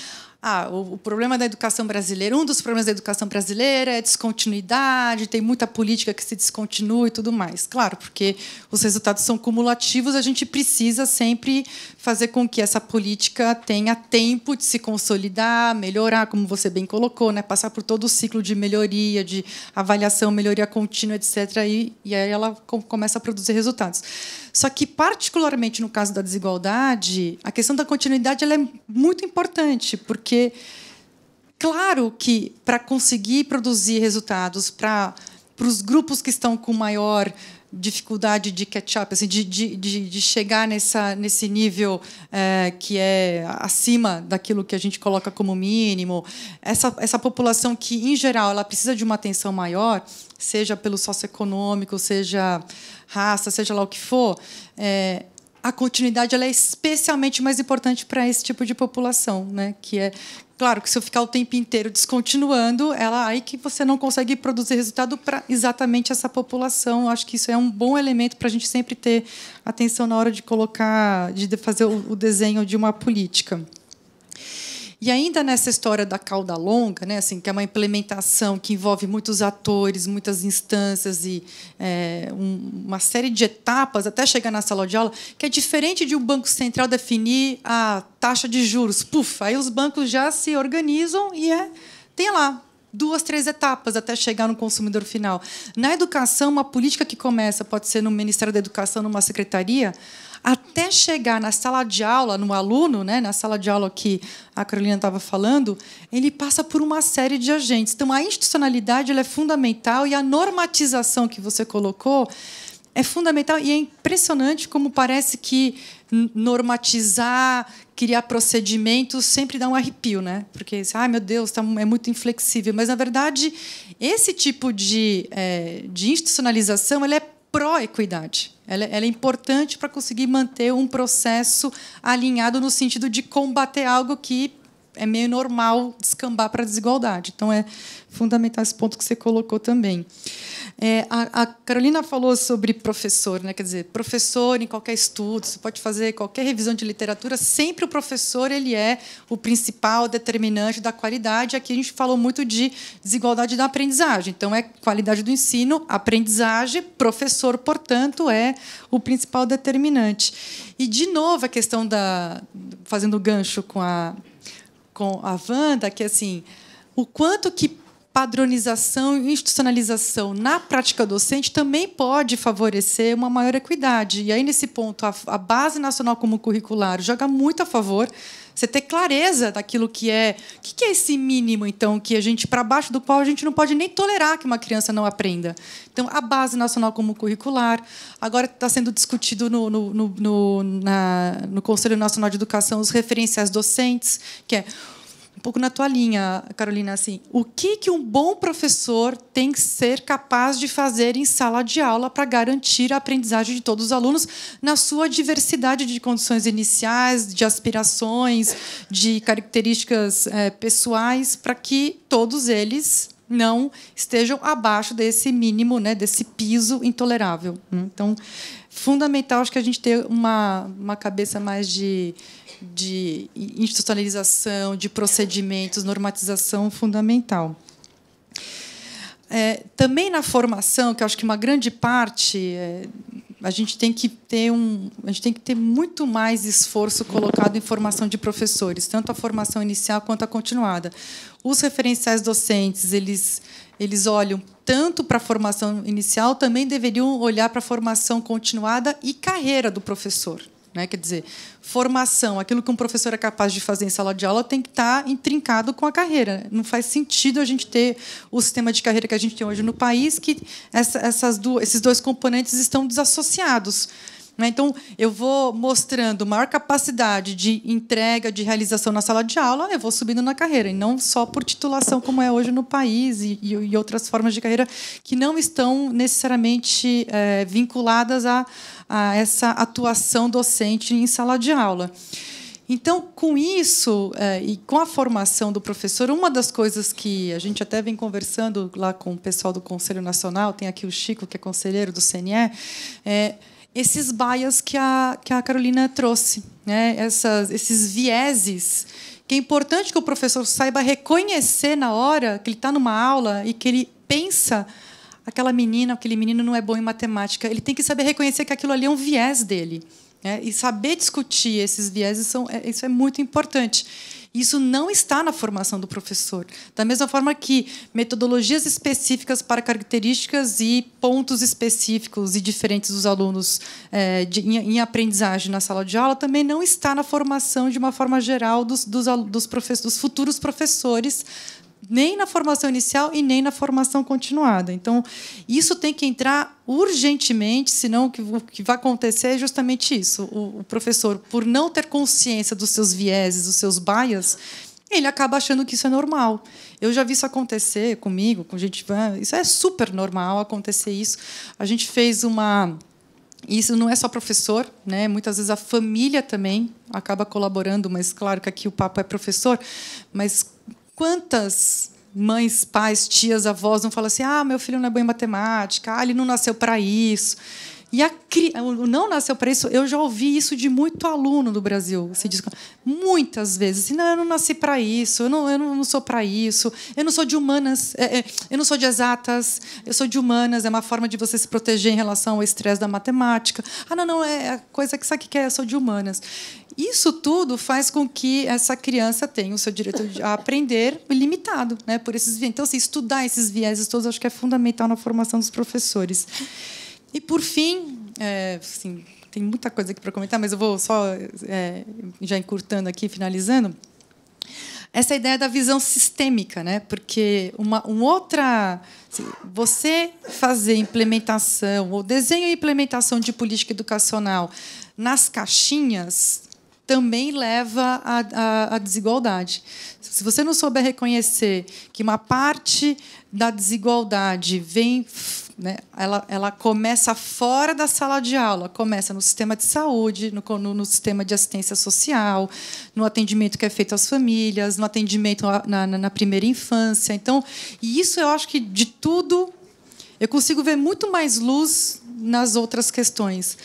o problema da educação brasileira, um dos problemas da educação brasileira é descontinuidade, tem muita política que se descontinua e tudo mais. Claro, porque os resultados são cumulativos, a gente precisa sempre fazer com que essa política tenha tempo de se consolidar, melhorar, como você bem colocou, né? Passar por todo o ciclo de melhoria, de avaliação, melhoria contínua, etc. E aí ela começa a produzir resultados. Só que, particularmente no caso da desigualdade, a questão da continuidade ela é muito importante, porque, claro que, para conseguir produzir resultados para os grupos que estão com maior dificuldade de catch-up, assim, de chegar nesse nível que é acima daquilo que a gente coloca como mínimo, essa população que, em geral, ela precisa de uma atenção maior, seja pelo socioeconômico, seja raça, seja lá o que for, a continuidade ela é especialmente mais importante para esse tipo de população, né? Que é claro que se eu ficar o tempo inteiro descontinuando, aí que você não consegue produzir resultado para exatamente essa população. Eu acho que isso é um bom elemento para a gente sempre ter atenção na hora de fazer o desenho de uma política. E ainda nessa história da cauda longa, né, assim, que é uma implementação que envolve muitos atores, muitas instâncias e uma série de etapas até chegar na sala de aula, que é diferente de um banco central definir a taxa de juros. Aí os bancos já se organizam e tem lá 2, 3 etapas até chegar no consumidor final. Na educação, uma política que começa, pode ser no Ministério da Educação, numa secretaria, até chegar na sala de aula, no aluno, né, na sala de aula que a Carolina estava falando, ele passa por uma série de agentes. Então, a institucionalidade ela é fundamental e a normatização que você colocou é fundamental e é impressionante como parece que normatizar, criar procedimentos sempre dá um arrepio, né? Porque, meu Deus, é muito inflexível. Mas, na verdade, esse tipo de institucionalização ela é pró-equidade. Ela é importante para conseguir manter um processo alinhado no sentido de combater algo que é meio normal descambar para a desigualdade. Então, é fundamental esse ponto que você colocou também. A Carolina falou sobre professor, né? Quer dizer, professor em qualquer estudo, você pode fazer qualquer revisão de literatura, sempre o professor ele é o principal determinante da qualidade. Aqui a gente falou muito de desigualdade da aprendizagem. Então, é qualidade do ensino, aprendizagem, professor, portanto, é o principal determinante. E, de novo, a questão fazendo gancho com a Wanda, que assim, o quanto que padronização e institucionalização na prática docente também pode favorecer uma maior equidade. E aí, nesse ponto, a Base Nacional Comum Curricular joga muito a favor. Você ter clareza daquilo que é... O que é esse mínimo, então, que a gente, para baixo do qual a gente não pode nem tolerar que uma criança não aprenda? Então, a Base Nacional Comum Curricular. Agora está sendo discutido no Conselho Nacional de Educação os referenciais docentes, que é... Um pouco na tua linha, Carolina, assim, o que um bom professor tem que ser capaz de fazer em sala de aula para garantir a aprendizagem de todos os alunos na sua diversidade de condições iniciais, de aspirações, de características pessoais, para que todos eles não estejam abaixo desse mínimo, né, desse piso intolerável. Então, fundamental, acho que a gente ter uma cabeça mais de institucionalização, de procedimentos, normatização fundamental. Também na formação, que eu acho que uma grande parte, a gente tem que ter muito mais esforço colocado em formação de professores, tanto a formação inicial quanto a continuada. Os referenciais docentes, eles olham tanto para a formação inicial, também deveriam olhar para a formação continuada e carreira do professor. Quer dizer, formação, aquilo que um professor é capaz de fazer em sala de aula tem que estar intrincado com a carreira. Não faz sentido a gente ter o sistema de carreira que a gente tem hoje no país, que esses dois componentes estão desassociados. Então, eu vou mostrando maior capacidade de entrega, de realização na sala de aula, eu vou subindo na carreira, e não só por titulação, como é hoje no país, e outras formas de carreira que não estão necessariamente vinculadas a essa atuação docente em sala de aula. Então, com isso, e com a formação do professor, uma das coisas que a gente até vem conversando lá com o pessoal do Conselho Nacional, tem aqui o Chico, que é conselheiro do CNE, esses bias que a Carolina trouxe, né? Esses vieses, que é importante que o professor saiba reconhecer na hora que ele está numa aula e que ele pensa aquela menina, aquele menino não é bom em matemática. Ele tem que saber reconhecer que aquilo ali é um viés dele, né? E saber discutir esses vieses, isso é muito importante. Isso não está na formação do professor. Da mesma forma que metodologias específicas para características e pontos específicos e diferentes dos alunos em aprendizagem na sala de aula também não está na formação, de uma forma geral, dos futuros professores, nem na formação inicial e nem na formação continuada. Então, isso tem que entrar urgentemente, senão o que vai acontecer é justamente isso. O professor, por não ter consciência dos seus vieses, dos seus bias, ele acaba achando que isso é normal. Eu já vi isso acontecer comigo, com gente. Isso é super normal acontecer isso. A gente fez Isso não é só professor, né? Muitas vezes a família também acaba colaborando, mas claro que aqui o papo é professor, mas quantas mães, pais, tias, avós não falam assim: meu filho não é bom em matemática, ele não nasceu para isso. E o não nasceu para isso, eu já ouvi isso de muito aluno do Brasil. Se diz, muitas vezes, assim, não, eu não nasci para isso, eu não sou para isso, eu não sou de humanas, eu não sou de exatas, eu sou de humanas, é uma forma de você se proteger em relação ao estresse da matemática. Não, é a coisa que sabe o que é, eu sou de humanas. Isso tudo faz com que essa criança tenha o seu direito a aprender limitado, né, por esses viés. Então, assim, estudar esses vieses todos, acho que é fundamental na formação dos professores. E, por fim, assim, tem muita coisa aqui para comentar, mas eu vou só, já encurtando aqui, finalizando. essa ideia da visão sistêmica, né? Porque outra, assim, você fazer implementação, ou desenho e implementação de política educacional nas caixinhas também leva à desigualdade. Se você não souber reconhecer que uma parte da desigualdade vem, né, ela começa fora da sala de aula, começa no sistema de saúde, no sistema de assistência social, no atendimento que é feito às famílias, no atendimento na primeira infância. Então, e isso eu acho que, de tudo, eu consigo ver muito mais luz nas outras questões.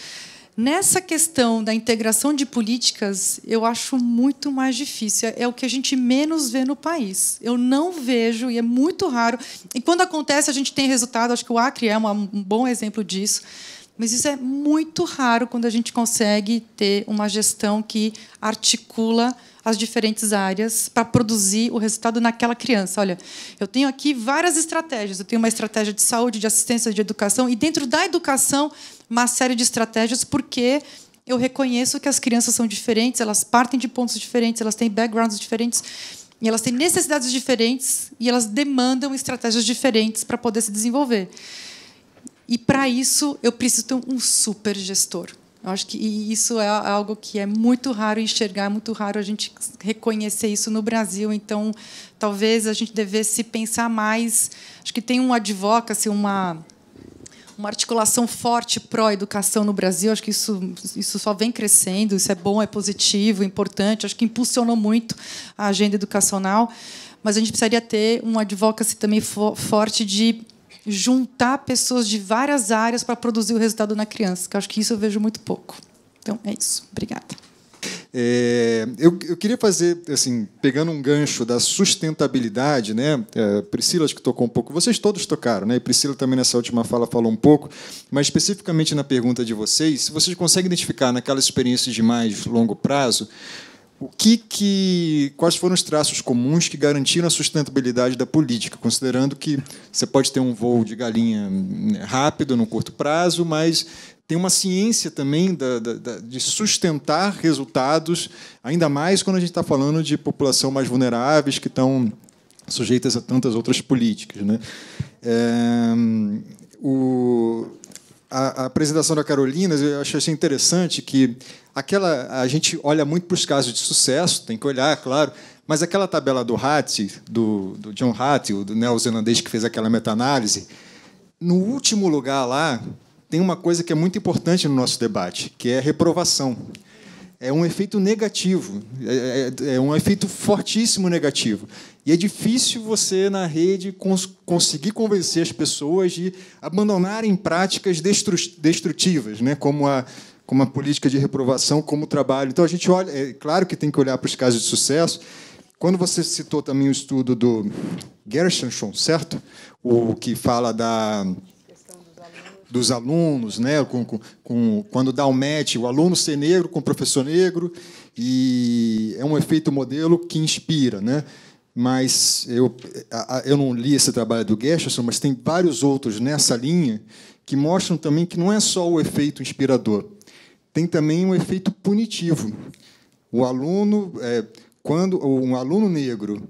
Nessa questão da integração de políticas, eu acho muito mais difícil. É o que a gente menos vê no país. Eu não vejo, e é muito raro. E, quando acontece, a gente tem resultado. Acho que o Acre é um bom exemplo disso. Mas isso é muito raro quando a gente consegue ter uma gestão que articula as diferentes áreas para produzir o resultado naquela criança. Olha, eu tenho aqui várias estratégias. Eu tenho uma estratégia de saúde, de assistência, de educação, e, dentro da educação, uma série de estratégias, porque eu reconheço que as crianças são diferentes, elas partem de pontos diferentes, elas têm backgrounds diferentes, e elas têm necessidades diferentes, e elas demandam estratégias diferentes para poder se desenvolver. E, para isso, eu preciso ter um super gestor. Eu acho que isso é algo que é muito raro enxergar, é muito raro a gente reconhecer isso no Brasil. Então, talvez a gente devesse pensar mais. Acho que tem um advocacy, uma articulação forte pró-educação no Brasil. Acho que isso só vem crescendo. Isso é bom, é positivo, importante. Acho que impulsionou muito a agenda educacional. Mas a gente precisaria ter um advocacy também forte de juntar pessoas de várias áreas para produzir o resultado na criança, que eu acho que isso eu vejo muito pouco. Então, é isso. Obrigada. Eu queria fazer, assim, pegando um gancho da sustentabilidade, né? Priscila, acho que tocou um pouco. Vocês todos tocaram, né? E Priscila também, nessa última fala, falou um pouco. Mas, especificamente na pergunta de vocês, se vocês conseguem identificar naquelas experiências de mais longo prazo, quais foram os traços comuns que garantiram a sustentabilidade da política, considerando que você pode ter um voo de galinha rápido, no curto prazo, mas tem uma ciência também de sustentar resultados, ainda mais quando a gente está falando de população mais vulneráveis, que estão sujeitas a tantas outras políticas, né? A apresentação da Carolina, eu achei interessante que a gente olha muito para os casos de sucesso, tem que olhar, claro, mas aquela tabela do Hattie, do John Hattie, o neozelandês que fez aquela meta-análise, no último lugar lá tem uma coisa que é muito importante no nosso debate, que é a reprovação. É um efeito negativo, é um efeito fortíssimo negativo. E é difícil você, na rede, conseguir convencer as pessoas de abandonarem práticas destrutivas, né? como a política de reprovação, como o trabalho. Então, a gente olha, é claro que tem que olhar para os casos de sucesso. Quando você citou também o estudo do Gershenson, certo? O que fala dos alunos, né? Quando dá o match, o aluno ser negro com o professor negro, e é um efeito modelo que inspira, né? Mas eu não li esse trabalho do Gershenson, mas tem vários outros nessa linha que mostram também que não é só o efeito inspirador, tem também um efeito punitivo. O aluno, quando um aluno negro,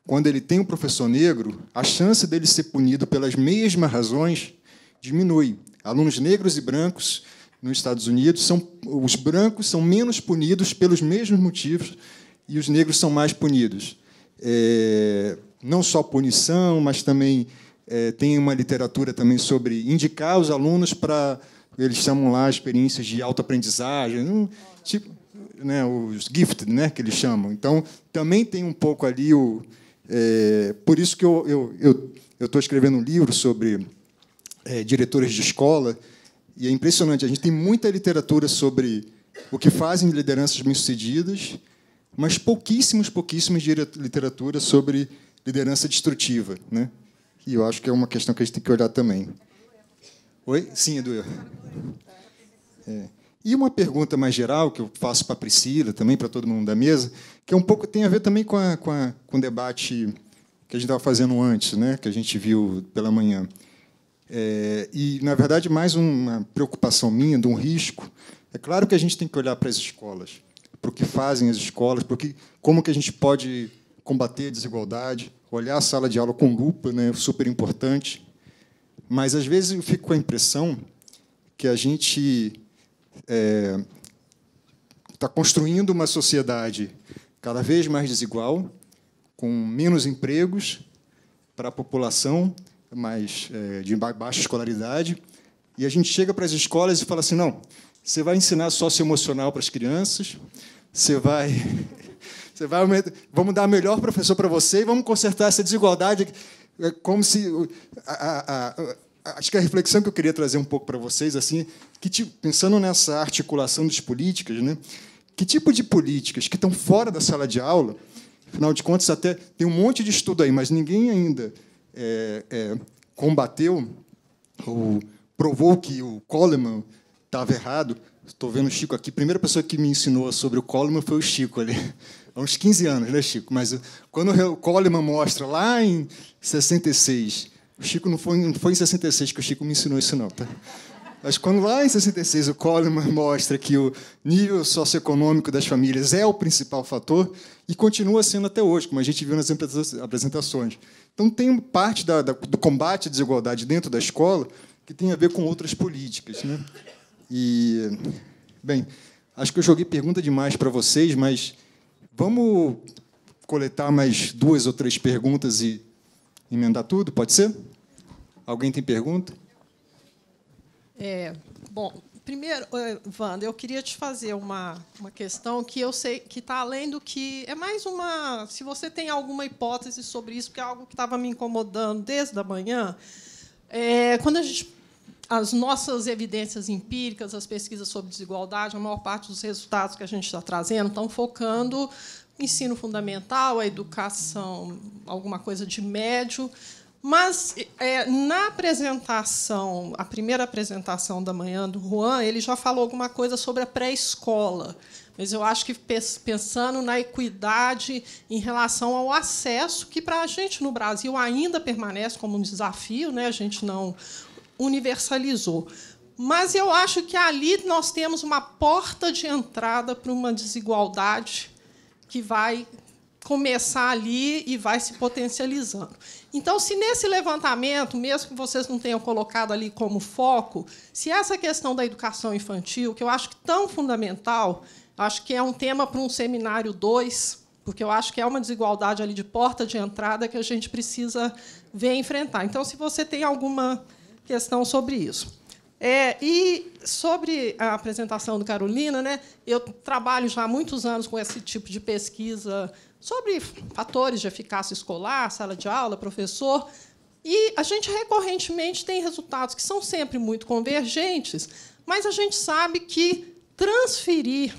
quando ele tem um professor negro, a chance dele ser punido pelas mesmas razões diminui. Alunos negros e brancos nos Estados Unidos, os brancos são menos punidos pelos mesmos motivos e os negros são mais punidos. Não só punição, mas também tem uma literatura também sobre indicar os alunos para, eles chamam lá, experiências de autoaprendizagem, tipo, né, os gifted, né, que eles chamam. Então, também tem um pouco ali por isso que eu estou escrevendo um livro sobre diretores de escola, e é impressionante, a gente tem muita literatura sobre o que fazem lideranças bem-sucedidas, mas pouquíssimas de literatura sobre liderança destrutiva, né? E eu acho que é uma questão que a gente tem que olhar também. Oi? Sim, Edu. E uma pergunta mais geral, que eu faço para a Priscila, também para todo mundo da mesa, que tem a ver também com o debate que a gente estava fazendo antes, né? Que a gente viu pela manhã. E, na verdade, mais uma preocupação minha, de um risco. É claro que a gente tem que olhar para as escolas, para o que fazem as escolas, como que a gente pode combater a desigualdade, olhar a sala de aula com lupa, né, super importante. Mas, às vezes, eu fico com a impressão que a gente está construindo uma sociedade cada vez mais desigual, com menos empregos para a população de baixa escolaridade, e a gente chega para as escolas e fala assim, não, você vai ensinar socioemocional para as crianças, vamos dar o melhor professor para você e vamos consertar essa desigualdade, como se... Acho que a reflexão que eu queria trazer um pouco para vocês, assim, pensando nessa articulação das políticas, né, que tipo de políticas que estão fora da sala de aula, afinal de contas, até tem um monte de estudo aí, mas ninguém ainda combateu ou provou que o Coleman estava errado. Estou vendo o Chico aqui. A primeira pessoa que me ensinou sobre o Coleman foi o Chico, ali, há uns 15 anos, né, Chico? Mas quando o Coleman mostra lá em 66... O Chico não foi em 66 que o Chico me ensinou isso, não. Tá? Mas quando lá em 66 o Coleman mostra que o nível socioeconômico das famílias é o principal fator, e continua sendo até hoje, como a gente viu nas apresentações. Então, tem parte do combate à desigualdade dentro da escola que tem a ver com outras políticas, né? E, bem, acho que eu joguei pergunta demais para vocês, mas vamos coletar mais 2 ou 3 perguntas e emendar tudo, pode ser? Alguém tem pergunta? Bom, primeiro, Wanda, eu queria te fazer uma questão que eu sei que está além do que... É mais uma... Se você tem alguma hipótese sobre isso, porque é algo que estava me incomodando desde a manhã, quando as nossas evidências empíricas, as pesquisas sobre desigualdade, a maior parte dos resultados que a gente está trazendo estão focando ensino fundamental, a educação, alguma coisa de médio. Mas, na apresentação, a primeira apresentação da manhã do Juan, ele já falou alguma coisa sobre a pré-escola. Mas eu acho que, pensando na equidade em relação ao acesso, que, para a gente, no Brasil, ainda permanece como um desafio, né? A gente não universalizou. Mas eu acho que ali nós temos uma porta de entrada para uma desigualdade que vai começar ali e vai se potencializando. Então, se nesse levantamento, mesmo que vocês não tenham colocado ali como foco, se essa questão da educação infantil, que eu acho que tão fundamental, acho que é um tema para um seminário 2, porque eu acho que é uma desigualdade ali de porta de entrada que a gente precisa ver enfrentar. Então, se você tem alguma questão sobre isso. E sobre a apresentação do Carolina, né, eu trabalho já há muitos anos com esse tipo de pesquisa sobre fatores de eficácia escolar, sala de aula, professor, e a gente recorrentemente tem resultados que são sempre muito convergentes, mas a gente sabe que transferir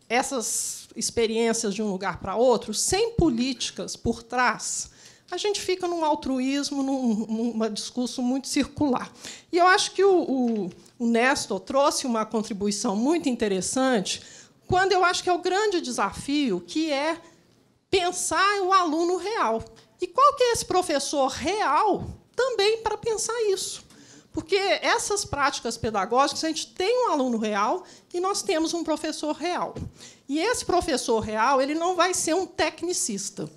essas experiências de um lugar para outro, sem políticas por trás, a gente fica num altruísmo, num discurso muito circular. E eu acho que o Néstor trouxe uma contribuição muito interessante, quando eu acho que é o grande desafio, que é pensar o aluno real. E qual que é esse professor real também para pensar isso? Porque essas práticas pedagógicas, a gente tem um aluno real e nós temos um professor real. E esse professor real ele não vai ser um tecnicista.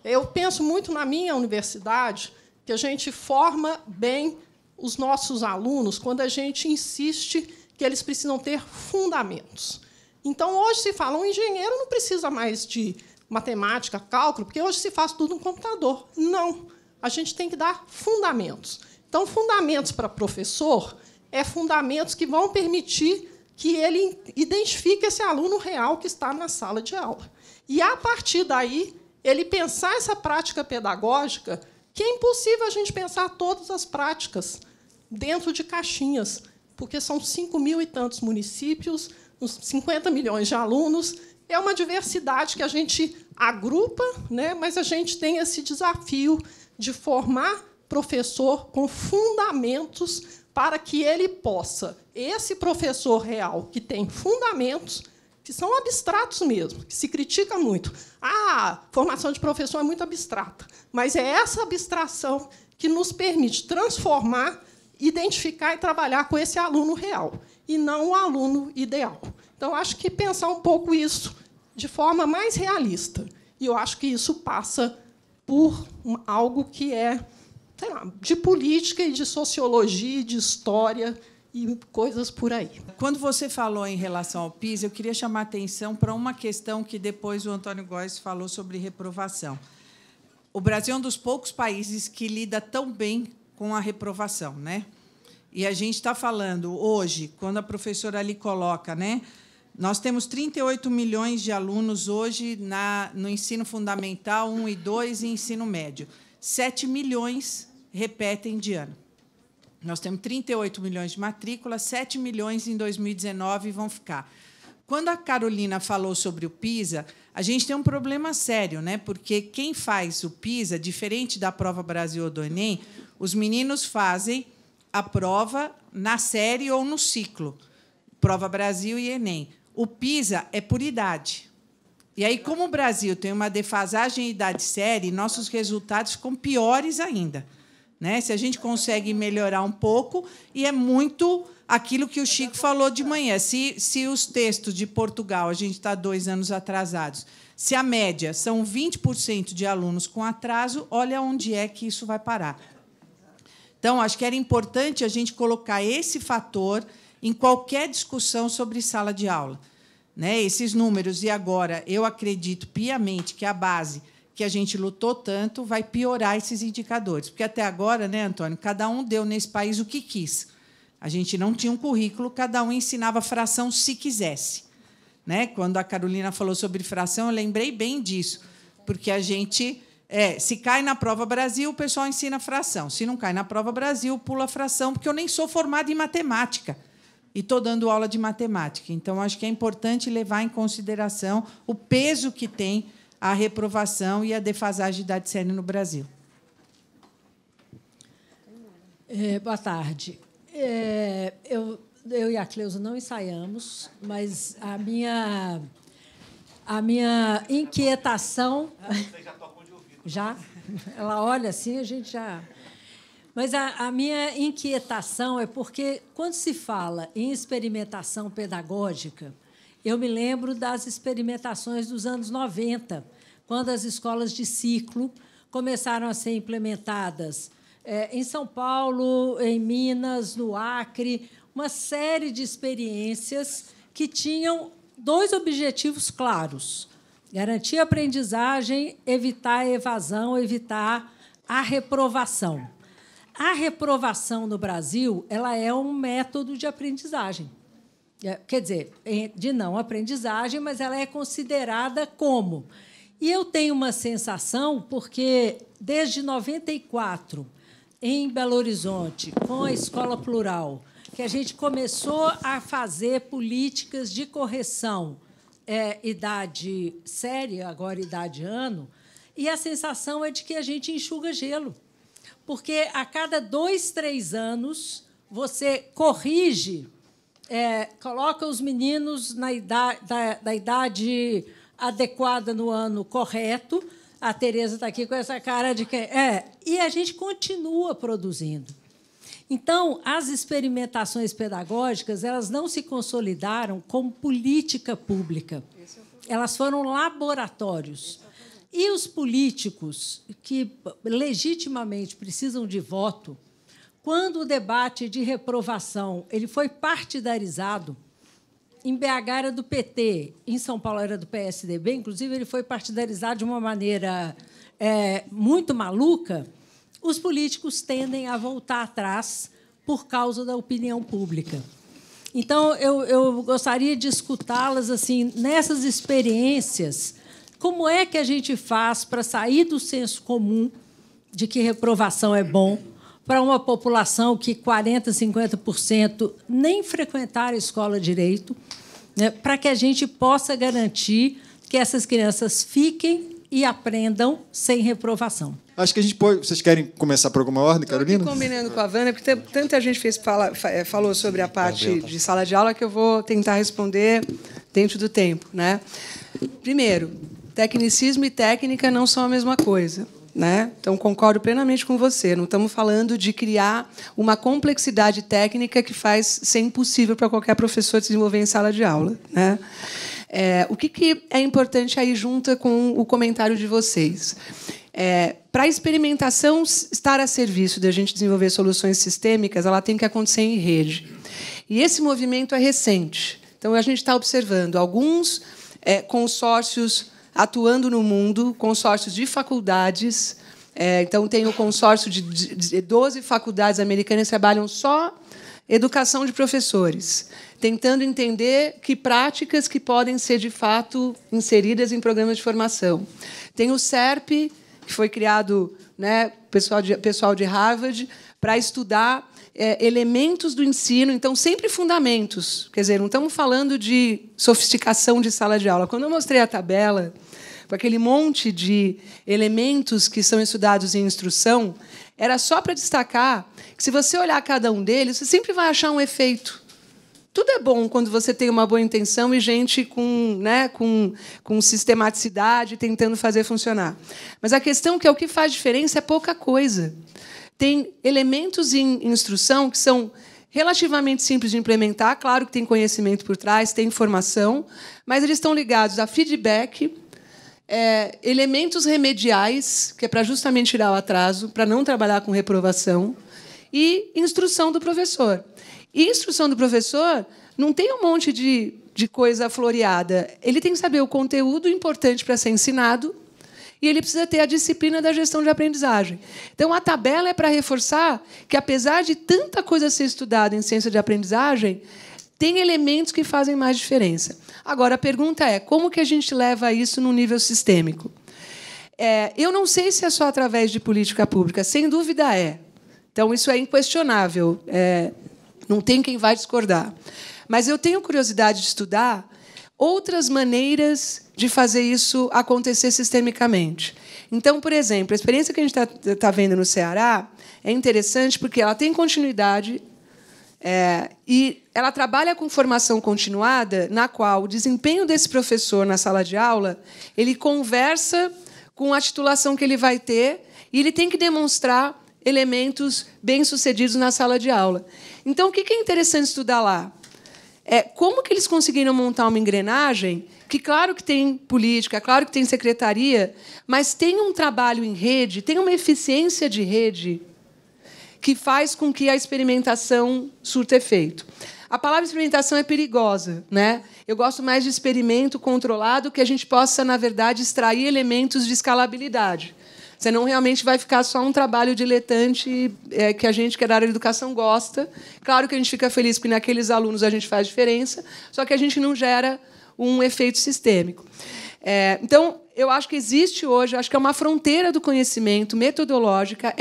Eu penso muito na minha universidade que a gente forma bem os nossos alunos quando a gente insiste que eles precisam ter fundamentos. Então, hoje se fala, um engenheiro não precisa mais de matemática, cálculo, porque hoje se faz tudo no computador. Não, a gente tem que dar fundamentos. Então, fundamentos para professor é fundamentos que vão permitir que ele identifique esse aluno real que está na sala de aula. E, a partir daí, ele pensar essa prática pedagógica, que é impossível a gente pensar todas as práticas dentro de caixinhas, porque são 5.000 e tantos municípios, 50 milhões de alunos, é uma diversidade que a gente agrupa, né, mas a gente tem esse desafio de formar professor com fundamentos para que ele possa, esse professor real que tem fundamentos, que são abstratos mesmo, que se critica muito. A formação de professor é muito abstrata, mas é essa abstração que nos permite transformar, identificar e trabalhar com esse aluno real, e não o aluno ideal. Então, acho que pensar um pouco isso de forma mais realista. E eu acho que isso passa por algo que é, sei lá, de política e de sociologia, e de história e coisas por aí. Quando você falou em relação ao PISA, eu queria chamar a atenção para uma questão que depois o Antônio Góes falou sobre reprovação. O Brasil é um dos poucos países que lida tão bem com a reprovação, né? E a gente está falando hoje, quando a professora ali coloca, né? Nós temos 38 milhões de alunos hoje no ensino fundamental 1 e 2 e ensino médio. 7 milhões repetem de ano. Nós temos 38 milhões de matrículas, 7 milhões em 2019 vão ficar. Quando a Carolina falou sobre o PISA, a gente tem um problema sério, né? Porque quem faz o PISA, diferente da Prova Brasil ou do Enem, os meninos fazem a prova na série ou no ciclo. Prova Brasil e Enem. O PISA é por idade. E aí, como o Brasil tem uma defasagem em idade-série, nossos resultados ficam piores ainda. Né? Se a gente consegue melhorar um pouco, e é muito aquilo que o Chico falou de manhã. Se os textos de Portugal, a gente está 2 anos atrasados, se a média são 20% de alunos com atraso, olha onde é que isso vai parar. Então, acho que era importante a gente colocar esse fator em qualquer discussão sobre sala de aula. Né? Esses números, e agora, eu acredito piamente que a base que a gente lutou tanto vai piorar esses indicadores. Porque, até agora, né, Antônio, cada um deu nesse país o que quis. A gente não tinha um currículo, cada um ensinava fração se quisesse. Né? Quando a Carolina falou sobre fração, eu lembrei bem disso, porque a gente... se cai na Prova Brasil, o pessoal ensina fração. Se não cai na Prova Brasil, pula a fração, porque eu nem sou formada em matemática. E estou dando aula de matemática. Então, acho que é importante levar em consideração o peso que tem a reprovação e a defasagem de idade-série no Brasil. Boa tarde. Eu e a Cleusa não ensaiamos, mas a minha inquietação... Você já tocou de ouvido. Já? Ela olha assim, a gente já... Mas a minha inquietação é porque, quando se fala em experimentação pedagógica, eu me lembro das experimentações dos anos 90, quando as escolas de ciclo começaram a ser implementadas em São Paulo, em Minas, no Acre, uma série de experiências que tinham 2 objetivos claros: garantir a aprendizagem, evitar a evasão, evitar a reprovação. A reprovação no Brasil ela é um método de aprendizagem. Quer dizer, de não aprendizagem, mas ela é considerada como. E eu tenho uma sensação, porque, desde 94, em Belo Horizonte, com a Escola Plural, que a gente começou a fazer políticas de correção, idade série, agora idade ano, e a sensação é de que a gente enxuga gelo. Porque, a cada 2, 3 anos, você corrige, coloca os meninos na idade adequada no ano correto. A Tereza está aqui com essa cara de que... e a gente continua produzindo. Então, as experimentações pedagógicas elas não se consolidaram como política pública. Elas foram laboratórios. E os políticos, que legitimamente precisam de voto, quando o debate de reprovação ele foi partidarizado, em BH era do PT, em São Paulo era do PSDB, inclusive ele foi partidarizado de uma maneira muito maluca, os políticos tendem a voltar atrás por causa da opinião pública. Então, eu gostaria de escutá-las assim, nessas experiências. Como é que a gente faz para sair do senso comum de que reprovação é bom para uma população que 40%, 50% nem frequentar a escola direito, né, para que a gente possa garantir que essas crianças fiquem e aprendam sem reprovação? Acho que a gente pode... Vocês querem começar por alguma ordem, Carolina? Estou combinando com a Wanda, porque tanta gente falou sobre a parte de sala de aula que eu vou tentar responder dentro do tempo. Né? Primeiro, tecnicismo e técnica não são a mesma coisa. né? Então, concordo plenamente com você. Não estamos falando de criar uma complexidade técnica que faz ser impossível para qualquer professor desenvolver em sala de aula, né? O que é importante aí junta com o comentário de vocês? Para a experimentação estar a serviço de a gente desenvolver soluções sistêmicas, ela tem que acontecer em rede. E esse movimento é recente. Então, a gente está observando alguns consórcios atuando no mundo, consórcios de faculdades. Então, tem o consórcio de 12 faculdades americanas que trabalham só educação de professores, tentando entender que práticas que podem ser, de fato, inseridas em programas de formação. Tem o SERP, que foi criado, né, pessoal de Harvard, para estudar elementos do ensino, então, sempre fundamentos. Quer dizer, não estamos falando de sofisticação de sala de aula. Quando eu mostrei a tabela, com aquele monte de elementos que são estudados em instrução, era só para destacar que, se você olhar cada um deles, você sempre vai achar um efeito. Tudo é bom quando você tem uma boa intenção e gente com sistematicidade tentando fazer funcionar. Mas a questão é que o que faz diferença é pouca coisa. Tem elementos em instrução que são relativamente simples de implementar, claro que tem conhecimento por trás, tem informação, mas eles estão ligados a feedback, elementos remediais, que é para justamente tirar o atraso, para não trabalhar com reprovação, e instrução do professor. E instrução do professor não tem um monte de coisa floreada. Ele tem que saber o conteúdo importante para ser ensinado e ele precisa ter a disciplina da gestão de aprendizagem. Então, a tabela é para reforçar que, apesar de tanta coisa ser estudada em ciência de aprendizagem, tem elementos que fazem mais diferença. Agora, a pergunta é, como que a gente leva isso no nível sistêmico? Eu não sei se é só através de política pública. Sem dúvida é. Então, isso é inquestionável. Não tem quem vai discordar. Mas eu tenho curiosidade de estudar outras maneiras de fazer isso acontecer sistemicamente. Então, por exemplo, a experiência que a gente está vendo no Ceará é interessante porque ela tem continuidade e ela trabalha com formação continuada, na qual o desempenho desse professor na sala de aula ele conversa com a titulação que ele vai ter e ele tem que demonstrar elementos bem-sucedidos na sala de aula. Então, o que é interessante estudar lá? Como que eles conseguiram montar uma engrenagem que, claro que tem política, claro que tem secretaria, mas tem um trabalho em rede, tem uma eficiência de rede que faz com que a experimentação surta efeito. A palavra experimentação é perigosa, né? Eu gosto mais de experimento controlado, que a gente possa, na verdade, extrair elementos de escalabilidade. Você não realmente vai ficar só um trabalho diletante que a gente, que é da área de educação, gosta. Claro que a gente fica feliz porque naqueles alunos a gente faz diferença, só que a gente não gera um efeito sistêmico. Então, eu acho que existe hoje, acho que é uma fronteira do conhecimento metodológica,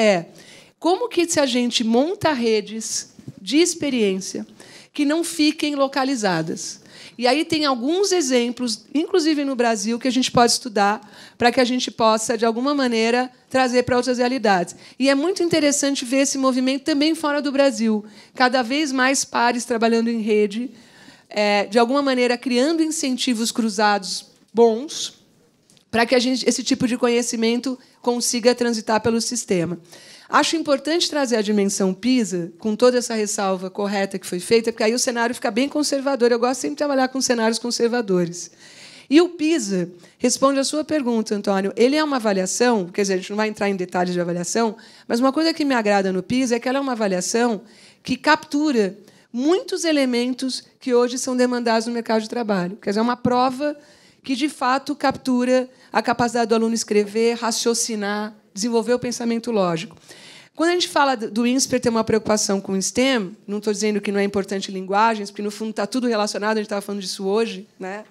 como que se a gente monta redes de experiência que não fiquem localizadas. E aí tem alguns exemplos, inclusive no Brasil, que a gente pode estudar para que a gente possa, de alguma maneira, trazer para outras realidades. E é muito interessante ver esse movimento também fora do Brasil. Cada vez mais pares trabalhando em rede, de alguma maneira, criando incentivos cruzados bons para que esse tipo de conhecimento consiga transitar pelo sistema. Acho importante trazer a dimensão PISA, com toda essa ressalva correta que foi feita, porque aí o cenário fica bem conservador. Eu gosto sempre de trabalhar com cenários conservadores. E o PISA responde à sua pergunta, Antônio. Ele é uma avaliação, quer dizer, a gente não vai entrar em detalhes de avaliação, mas uma coisa que me agrada no PISA é que ela é uma avaliação que captura muitos elementos que hoje são demandados no mercado de trabalho. Quer dizer, é uma prova que, de fato, captura a capacidade do aluno escrever, raciocinar, desenvolver o pensamento lógico. Quando a gente fala do INSPER ter uma preocupação com o STEM, não estou dizendo que não é importante linguagens, porque, no fundo, está tudo relacionado, a gente estava falando disso hoje, né?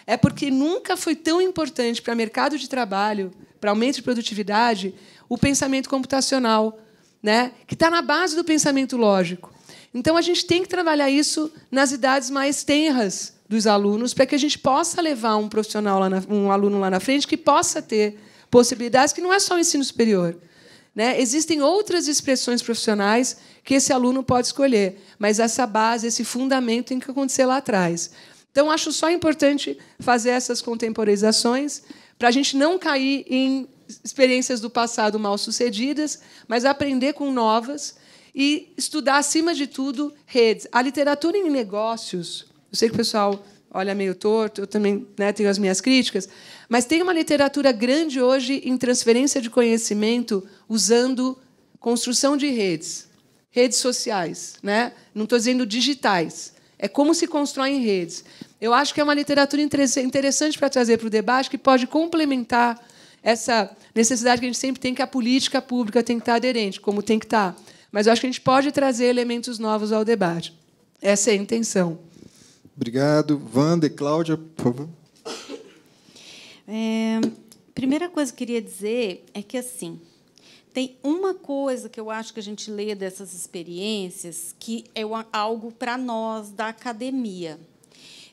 É porque nunca foi tão importante para o mercado de trabalho, para aumento de produtividade, o pensamento computacional, né? Que está na base do pensamento lógico. Então, a gente tem que trabalhar isso nas idades mais tenras dos alunos, para que a gente possa levar um profissional um aluno lá na frente que possa ter possibilidades que não é só o ensino superior, né? Existem outras expressões profissionais que esse aluno pode escolher, mas essa base, esse fundamento tem que acontecer lá atrás. Então, acho só importante fazer essas contemporizações para a gente não cair em experiências do passado mal sucedidas, mas aprender com novas e estudar, acima de tudo, redes. A literatura em negócios, eu sei que o pessoal olha meio torto, eu também, né, tenho as minhas críticas, mas tem uma literatura grande hoje em transferência de conhecimento usando construção de redes sociais, né? Não estou dizendo digitais. É como se constrói em redes. Eu acho que é uma literatura interessante para trazer para o debate, que pode complementar essa necessidade que a gente sempre tem, que a política pública tem que estar aderente, como tem que estar. Mas eu acho que a gente pode trazer elementos novos ao debate. Essa é a intenção. Obrigado. Wanda e Cláudia, por favor. Primeira coisa que eu queria dizer é que, assim, tem uma coisa que eu acho que a gente lê dessas experiências que é algo para nós da academia.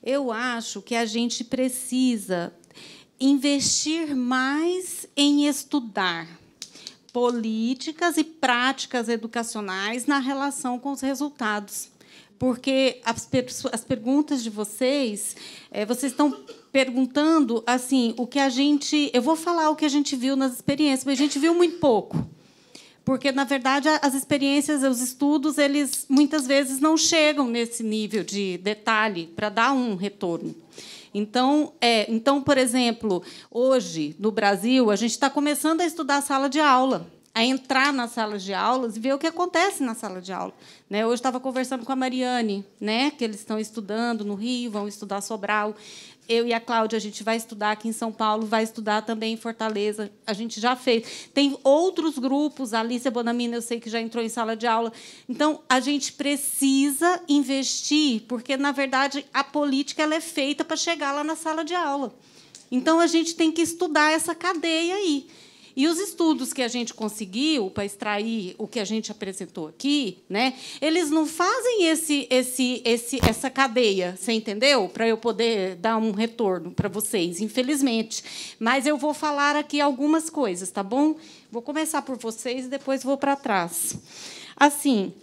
Eu acho que a gente precisa investir mais em estudar políticas e práticas educacionais na relação com os resultados. Porque as perguntas de vocês estão perguntando assim, o que a gente... Eu vou falar o que a gente viu nas experiências, mas a gente viu muito pouco. Porque, na verdade, as experiências, os estudos, eles muitas vezes não chegam nesse nível de detalhe para dar um retorno. Então, por exemplo, hoje, no Brasil, a gente está começando a estudar a sala de aula, a entrar nas salas de aulas e ver o que acontece na sala de aula. Né? Hoje estava conversando com a Mariane, né, que eles estão estudando no Rio, vão estudar Sobral. Eu e a Cláudia, a gente vai estudar aqui em São Paulo, vai estudar também em Fortaleza. A gente já fez. Tem outros grupos, a Alicia Bonamina, eu sei que já entrou em sala de aula. Então, a gente precisa investir, porque, na verdade, a política ela é feita para chegar lá na sala de aula. Então, a gente tem que estudar essa cadeia aí. E os estudos que a gente conseguiu para extrair o que a gente apresentou aqui, né, eles não fazem essa cadeia, você entendeu? Para eu poder dar um retorno para vocês, infelizmente. Mas eu vou falar aqui algumas coisas, tá bom? Vou começar por vocês e depois vou para trás. Assim,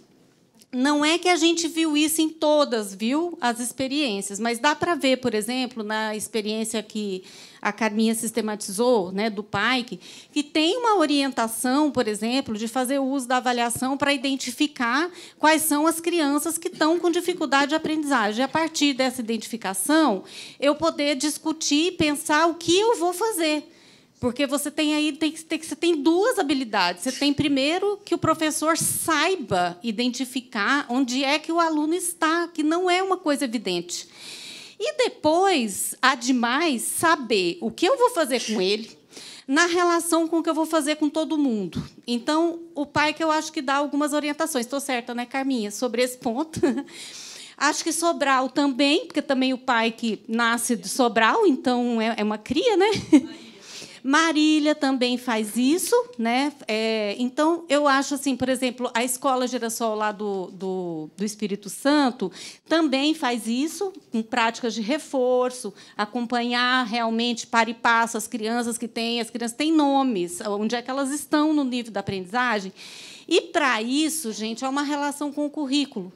não é que a gente viu isso em todas, viu, as experiências, mas dá para ver, por exemplo, na experiência que a Carminha sistematizou, né, do PAIC, que tem uma orientação, por exemplo, de fazer uso da avaliação para identificar quais são as crianças que estão com dificuldade de aprendizagem. E, a partir dessa identificação, eu poder discutir e pensar o que eu vou fazer. Porque você tem aí você tem duas habilidades. Você tem, primeiro, que o professor saiba identificar onde é que o aluno está, que não é uma coisa evidente. E, depois, há demais saber o que eu vou fazer com ele na relação com o que eu vou fazer com todo mundo. Então, o PAIC, eu acho que dá algumas orientações. Estou certa, né, Carminha, sobre esse ponto? Acho que Sobral também, porque também o PAIC nasce de Sobral, então é uma cria, né? Marília também faz isso, né? Então, eu acho assim, por exemplo, a Escola Girassol lá do Espírito Santo também faz isso, com práticas de reforço, acompanhar realmente para e passo as crianças têm nomes, onde é que elas estão no nível da aprendizagem. E, para isso, gente, é uma relação com o currículo.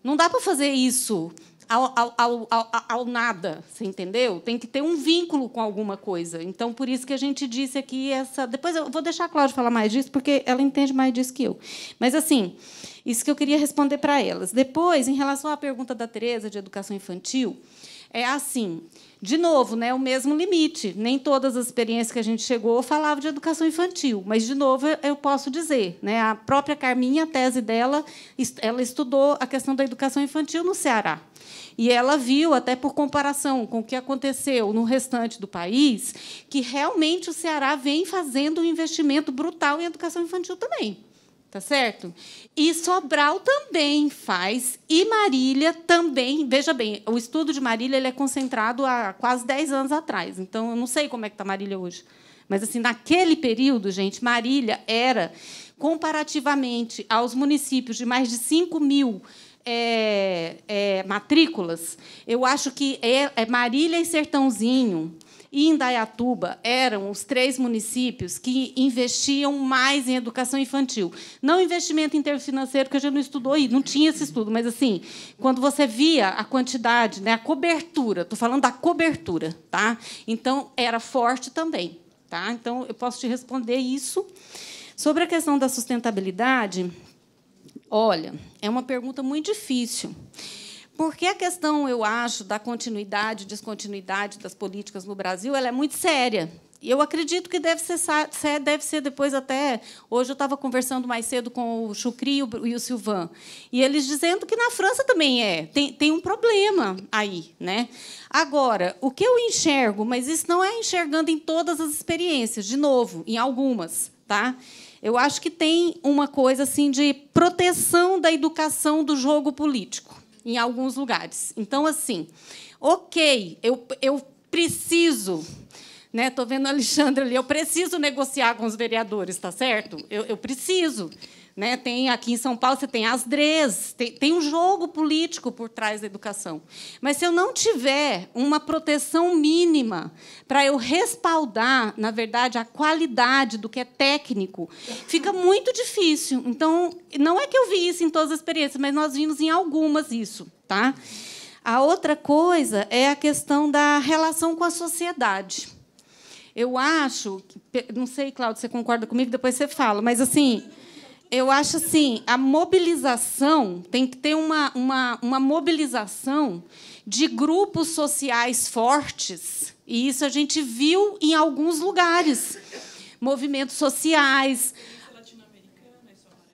Não dá para fazer isso ao nada, você entendeu? Tem que ter um vínculo com alguma coisa. Então, por isso que a gente disse aqui essa... Depois eu vou deixar a Cláudia falar mais disso, porque ela entende mais disso que eu. Mas, assim, isso que eu queria responder para elas. Depois, em relação à pergunta da Tereza de educação infantil, é assim, de novo, né, o mesmo limite. Nem todas as experiências que a gente chegou falavam de educação infantil, mas, de novo, eu posso dizer, né, a própria Carminha, a tese dela, ela estudou a questão da educação infantil no Ceará. E ela viu, até por comparação com o que aconteceu no restante do país, que realmente o Ceará vem fazendo um investimento brutal em educação infantil também. Tá certo? E Sobral também faz, e Marília também. Veja bem, o estudo de Marília ele é concentrado há quase 10 anos atrás. Então, eu não sei como é que está Marília hoje. Mas, assim, naquele período, gente, Marília era, comparativamente aos municípios de mais de 5.000 matrículas, eu acho que Marília e Sertãozinho e Indaiatuba eram os 3 municípios que investiam mais em educação infantil. Não investimento interfinanceiro, porque a gente não estudou aí, não tinha esse estudo, mas, assim, quando você via a quantidade, né, a cobertura, estou falando da cobertura, tá? Então, era forte também. Tá? Então, eu posso te responder isso. Sobre a questão da sustentabilidade, olha, é uma pergunta muito difícil. Porque a questão, eu acho, da continuidade e descontinuidade das políticas no Brasil, ela é muito séria. E eu acredito que deve ser depois até... Hoje eu estava conversando mais cedo com o Chucri e o Sylvain, e eles dizendo que na França também tem um problema aí. Né? Agora, o que eu enxergo, mas isso não é enxergando em todas as experiências, de novo, em algumas. Tá? Eu acho que tem uma coisa assim de proteção da educação do jogo político em alguns lugares. Então, assim, ok, eu preciso, né? Estou vendo o Alexandre ali, eu preciso negociar com os vereadores, tá certo? Eu preciso. Né? Tem, aqui em São Paulo, você tem as DREs, tem um jogo político por trás da educação. Mas, se eu não tiver uma proteção mínima para eu respaldar, na verdade, a qualidade do que é técnico, fica muito difícil. Então, não é que eu vi isso em todas as experiências, mas nós vimos em algumas isso. Tá? A outra coisa é a questão da relação com a sociedade. Eu acho... Não sei, Cláudio, você concorda comigo? Depois você fala. Mas, assim... Eu acho assim, a mobilização tem que ter uma mobilização de grupos sociais fortes, e isso a gente viu em alguns lugares. Movimentos sociais.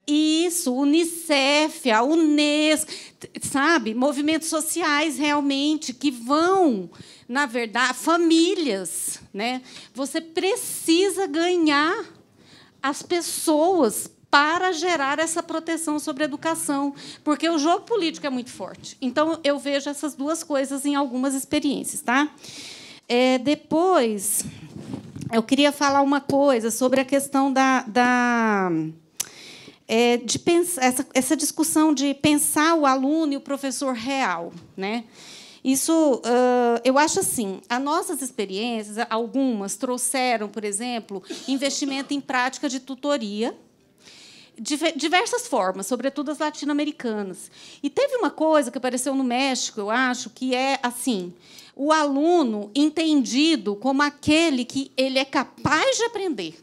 Isso, Unicef, a Unesco, sabe? Movimentos sociais realmente que vão, na verdade, famílias. Né? Você precisa ganhar as pessoas para gerar essa proteção sobre a educação, porque o jogo político é muito forte. Então, eu vejo essas duas coisas em algumas experiências. Tá? Depois, eu queria falar uma coisa sobre a questão de pensar, essa discussão de pensar o aluno e o professor real. Né? Isso, eu acho assim, as nossas experiências, algumas trouxeram, por exemplo, investimento em prática de tutoria, diversas formas, sobretudo as latino-americanas. E teve uma coisa que apareceu no México, eu acho, que é assim, o aluno entendido como aquele que ele é capaz de aprender.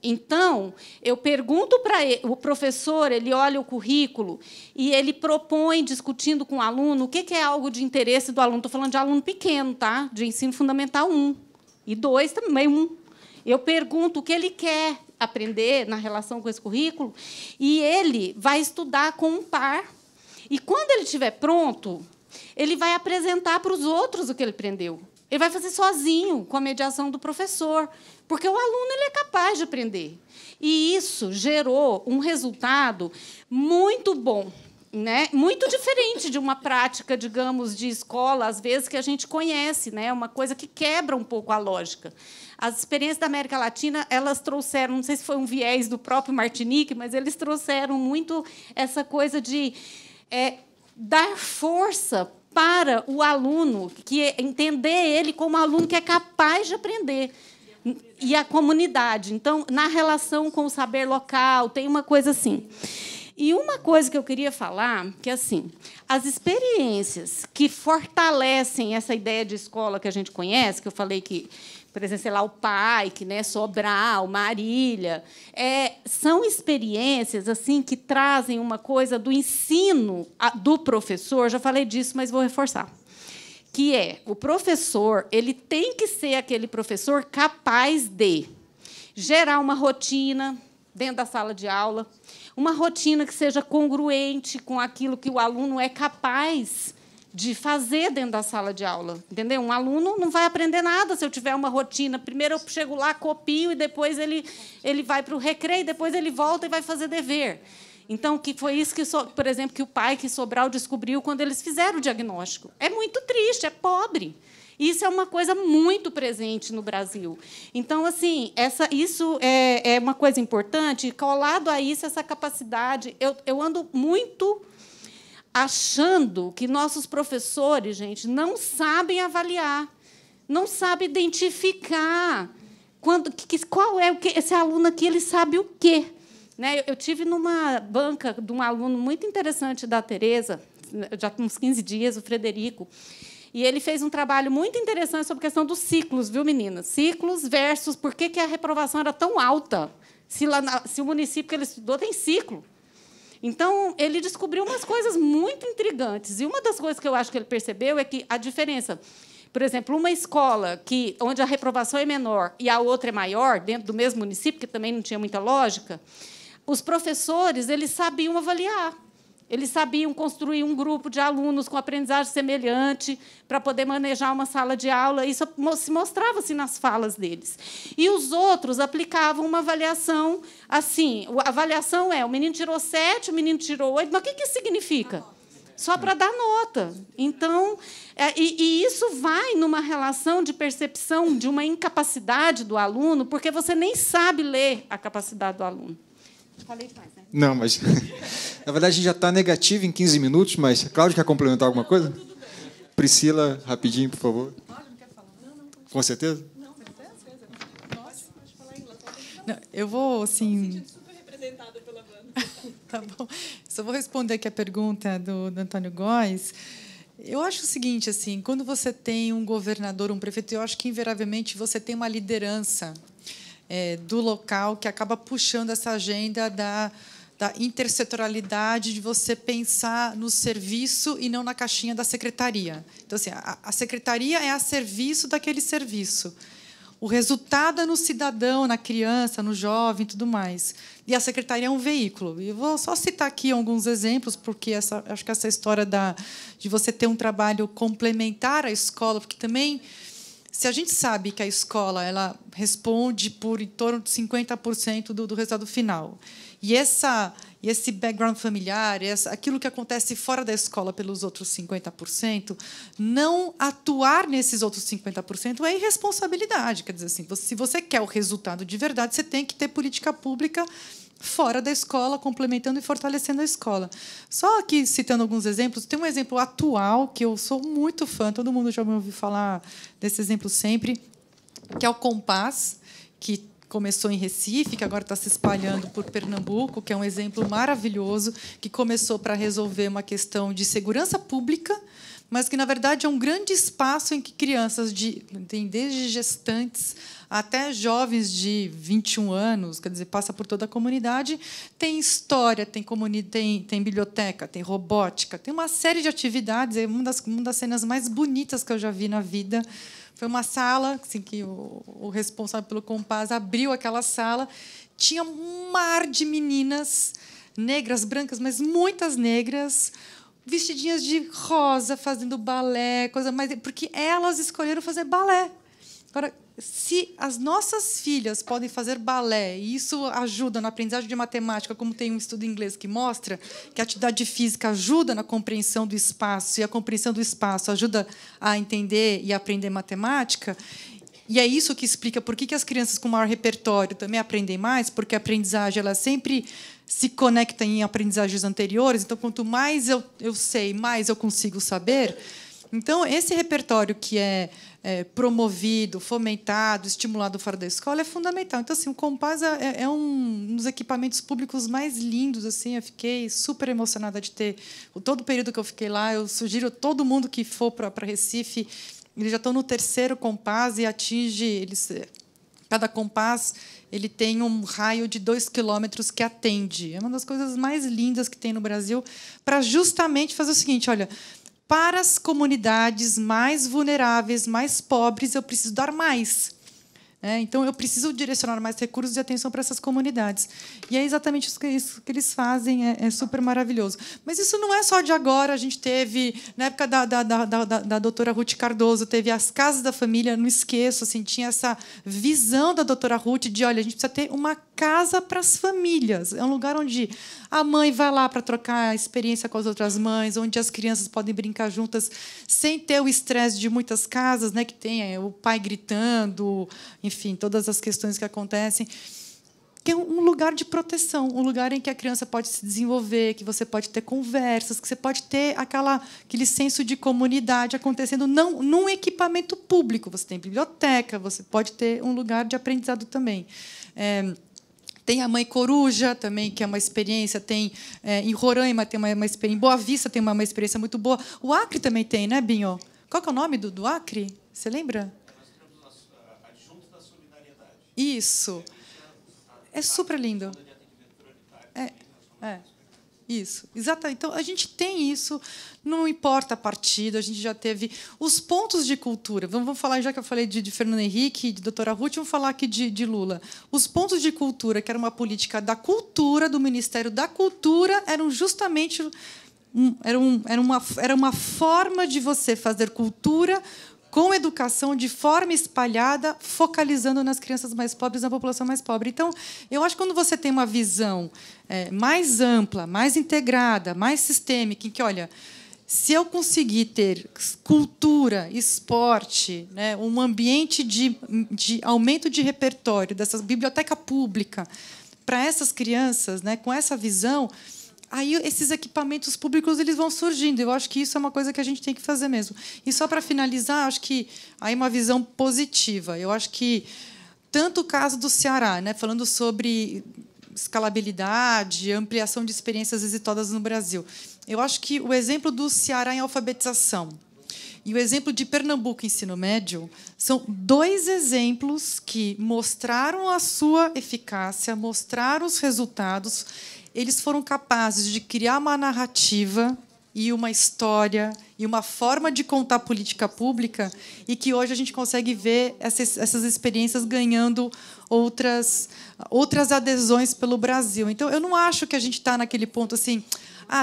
Então, eu pergunto para ele, o professor, ele olha o currículo e ele propõe, discutindo com o aluno, o que é algo de interesse do aluno. Estou falando de aluno pequeno, tá? De ensino fundamental 1. E 2 também 1. Eu pergunto o que ele quer aprender na relação com esse currículo, e ele vai estudar com um par. E, quando ele estiver pronto, ele vai apresentar para os outros o que ele aprendeu. Ele vai fazer sozinho, com a mediação do professor, porque o aluno ele é capaz de aprender. E isso gerou um resultado muito bom, né? Muito diferente de uma prática, digamos, de escola, às vezes, que a gente conhece, né? Uma coisa que quebra um pouco a lógica. As experiências da América Latina, elas trouxeram, não sei se foi um viés do próprio Martinique, mas eles trouxeram muito essa coisa de dar força para o aluno, que entender ele como aluno que é capaz de aprender, e a comunidade. Então, na relação com o saber local, tem uma coisa assim. E uma coisa que eu queria falar, que assim, as experiências que fortalecem essa ideia de escola que a gente conhece, que eu falei que, por exemplo, sei lá, o PAIC, né, Sobral, Marília, são experiências assim que trazem uma coisa do ensino do professor. Já falei disso, mas vou reforçar. Que o professor, ele tem que ser aquele professor capaz de gerar uma rotina dentro da sala de aula, uma rotina que seja congruente com aquilo que o aluno é capaz de fazer dentro da sala de aula. Entendeu? Um aluno não vai aprender nada se eu tiver uma rotina. Primeiro eu chego lá, copio, e depois ele vai para o recreio, depois ele volta e vai fazer dever. Então, que foi isso que, por exemplo, que o PAIC Sobral descobriu quando eles fizeram o diagnóstico. É muito triste, é pobre. Isso é uma coisa muito presente no Brasil. Então, assim, isso é uma coisa importante. Colado a isso, essa capacidade... Eu ando muito achando que nossos professores, gente, não sabem avaliar, não sabem identificar qual é esse aluno aqui, ele sabe o quê. Né? Eu tive numa banca de um aluno muito interessante da Tereza, já há uns 15 dias, o Frederico. E ele fez um trabalho muito interessante sobre a questão dos ciclos, viu, meninas? Ciclos versus por que a reprovação era tão alta, se o município que ele estudou tem ciclo. Então, ele descobriu umas coisas muito intrigantes. E uma das coisas que eu acho que ele percebeu é que a diferença, por exemplo, uma escola onde a reprovação é menor e a outra é maior, dentro do mesmo município, que também não tinha muita lógica, os professores eles sabiam avaliar. Eles sabiam construir um grupo de alunos com aprendizagem semelhante para poder manejar uma sala de aula. Isso se mostrava assim nas falas deles. E os outros aplicavam uma avaliação assim. A avaliação é: o menino tirou 7, o menino tirou 8. Mas o que isso significa? Só para dar nota. Então, e isso vai numa relação de percepção de uma incapacidade do aluno, porque você nem sabe ler a capacidade do aluno. Falei demais, né? Não, mas... Na verdade, a gente já está negativo em 15 minutos, mas... Cláudia, quer complementar alguma coisa? Priscila, rapidinho, por favor. Cláudia, não quer falar? Não. Com certeza? Não, certeza. Nossa. Pode falar em relação ao... Eu vou, assim... Super representada pela banda. Tá bom. Só vou responder aqui a pergunta do Antônio Góes. Eu acho o seguinte, assim, quando você tem um governador, um prefeito, eu acho que, invariavelmente, você tem uma liderança do local que acaba puxando essa agenda da intersetorialidade, de você pensar no serviço e não na caixinha da secretaria. Então, assim, a secretaria é a serviço daquele serviço. O resultado é no cidadão, na criança, no jovem e tudo mais. E a secretaria é um veículo. E eu vou só citar aqui alguns exemplos, porque acho que essa história de você ter um trabalho complementar à escola, porque também... Se a gente sabe que a escola ela responde por em torno de 50% do resultado final, e esse background familiar, aquilo que acontece fora da escola pelos outros 50%, não atuar nesses outros 50% é irresponsabilidade. Quer dizer, assim, se você quer o resultado de verdade, você tem que ter política pública fora da escola, complementando e fortalecendo a escola. Só aqui, citando alguns exemplos, tem um exemplo atual, que eu sou muito fã, todo mundo já me ouviu falar desse exemplo sempre, que é o Compass, que começou em Recife, que agora está se espalhando por Pernambuco, que é um exemplo maravilhoso, que começou para resolver uma questão de segurança pública, mas que, na verdade, é um grande espaço em que crianças tem desde gestantes até jovens de 21 anos, quer dizer, passa por toda a comunidade, tem história, tem biblioteca, tem robótica, tem uma série de atividades. Uma das cenas mais bonitas que eu já vi na vida foi uma sala assim, que o responsável pelo Compass abriu aquela sala, tinha um mar de meninas negras, brancas, mas muitas negras, vestidinhas de rosa, fazendo balé, coisa mais, porque elas escolheram fazer balé. Agora, se as nossas filhas podem fazer balé, e isso ajuda na aprendizagem de matemática, como tem um estudo em inglês que mostra que a atividade física ajuda na compreensão do espaço, e a compreensão do espaço ajuda a entender e aprender matemática, e é isso que explica por que as crianças com maior repertório também aprendem mais, porque a aprendizagem ela sempre se conecta em aprendizagens anteriores. Então, quanto mais eu sei, mais eu consigo saber. Então, esse repertório que é promovido, fomentado, estimulado fora da escola é fundamental. Então, assim, o Compass é um dos equipamentos públicos mais lindos. Assim, eu fiquei super emocionada de ter todo o período que eu fiquei lá. Eu sugiro a todo mundo que for para Recife, eles já estão no 3º Compass e atinge cada Compass ele tem um raio de 2 quilômetros que atende. É uma das coisas mais lindas que tem no Brasil, para justamente fazer o seguinte: olha, para as comunidades mais vulneráveis, mais pobres, eu preciso dar mais. Então, eu preciso direcionar mais recursos de atenção para essas comunidades. E é exatamente isso que eles fazem, é super maravilhoso. Mas isso não é só de agora. A gente teve, na época da doutora Ruth Cardoso, teve as Casas da Família, não esqueço, assim, tinha essa visão da doutora Ruth de, olha, a gente precisa ter uma casa para as famílias. É um lugar onde a mãe vai lá para trocar a experiência com as outras mães, onde as crianças podem brincar juntas sem ter o estresse de muitas casas, né, que tem o pai gritando, enfim, todas as questões que acontecem. Que é um lugar de proteção, um lugar em que a criança pode se desenvolver, que você pode ter conversas, que você pode ter aquele senso de comunidade acontecendo não num equipamento público. Você tem biblioteca, você pode ter um lugar de aprendizado também. Tem a Mãe Coruja também, que é uma experiência. Tem em Roraima tem uma experiência. Em Boa Vista tem uma experiência muito boa. O Acre também tem, né, Binho? Qual que é o nome do Acre? Você lembra? Adjunto da Solidariedade. Isso. É super lindo. Isso, exatamente. Então, a gente tem isso, não importa a partido, a gente já teve os pontos de cultura. Vamos falar, já que eu falei de Fernando Henrique, de doutora Ruth, vamos falar aqui de Lula. Os pontos de cultura, que era uma política da cultura, do Ministério da Cultura, eram justamente era uma forma de você fazer cultura com educação de forma espalhada, focalizando nas crianças mais pobres, na população mais pobre. Então, eu acho que quando você tem uma visão mais ampla, mais integrada, mais sistêmica, em que, olha, se eu conseguir ter cultura, esporte, né, um ambiente de aumento de repertório dessa biblioteca pública para essas crianças, né, com essa visão, aí esses equipamentos públicos eles vão surgindo. Eu acho que isso é uma coisa que a gente tem que fazer mesmo. E só para finalizar, acho que aí uma visão positiva. Eu acho que tanto o caso do Ceará, né, falando sobre escalabilidade, ampliação de experiências exitosas no Brasil. Eu acho que o exemplo do Ceará em alfabetização e o exemplo de Pernambuco em ensino médio são dois exemplos que mostraram a sua eficácia, mostraram os resultados. Eles foram capazes de criar uma narrativa e uma história e uma forma de contar política pública e que hoje a gente consegue ver essas experiências ganhando outras adesões pelo Brasil. Então, eu não acho que a gente está naquele ponto assim,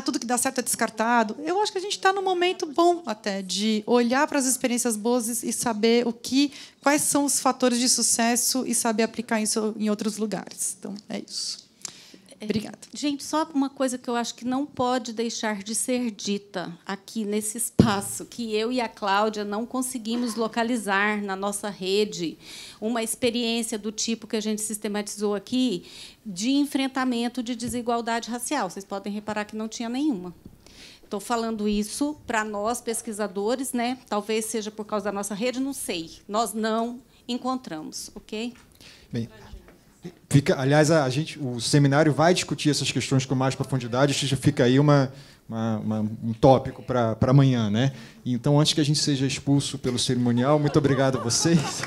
tudo que dá certo é descartado. Eu acho que a gente está num momento bom até de olhar para as experiências boas e saber quais são os fatores de sucesso e saber aplicar isso em outros lugares. Então, é isso. Obrigada. Gente, só uma coisa que eu acho que não pode deixar de ser dita aqui nesse espaço, que eu e a Cláudia não conseguimos localizar na nossa rede uma experiência do tipo que a gente sistematizou aqui de enfrentamento de desigualdade racial. Vocês podem reparar que não tinha nenhuma. Estou falando isso para nós, pesquisadores, né? Talvez seja por causa da nossa rede, não sei. Nós não encontramos, ok? Bem, aliás, o seminário vai discutir essas questões com mais profundidade. Já fica aí um tópico para amanhã, né? Então, antes que a gente seja expulso pelo cerimonial, muito obrigado a vocês.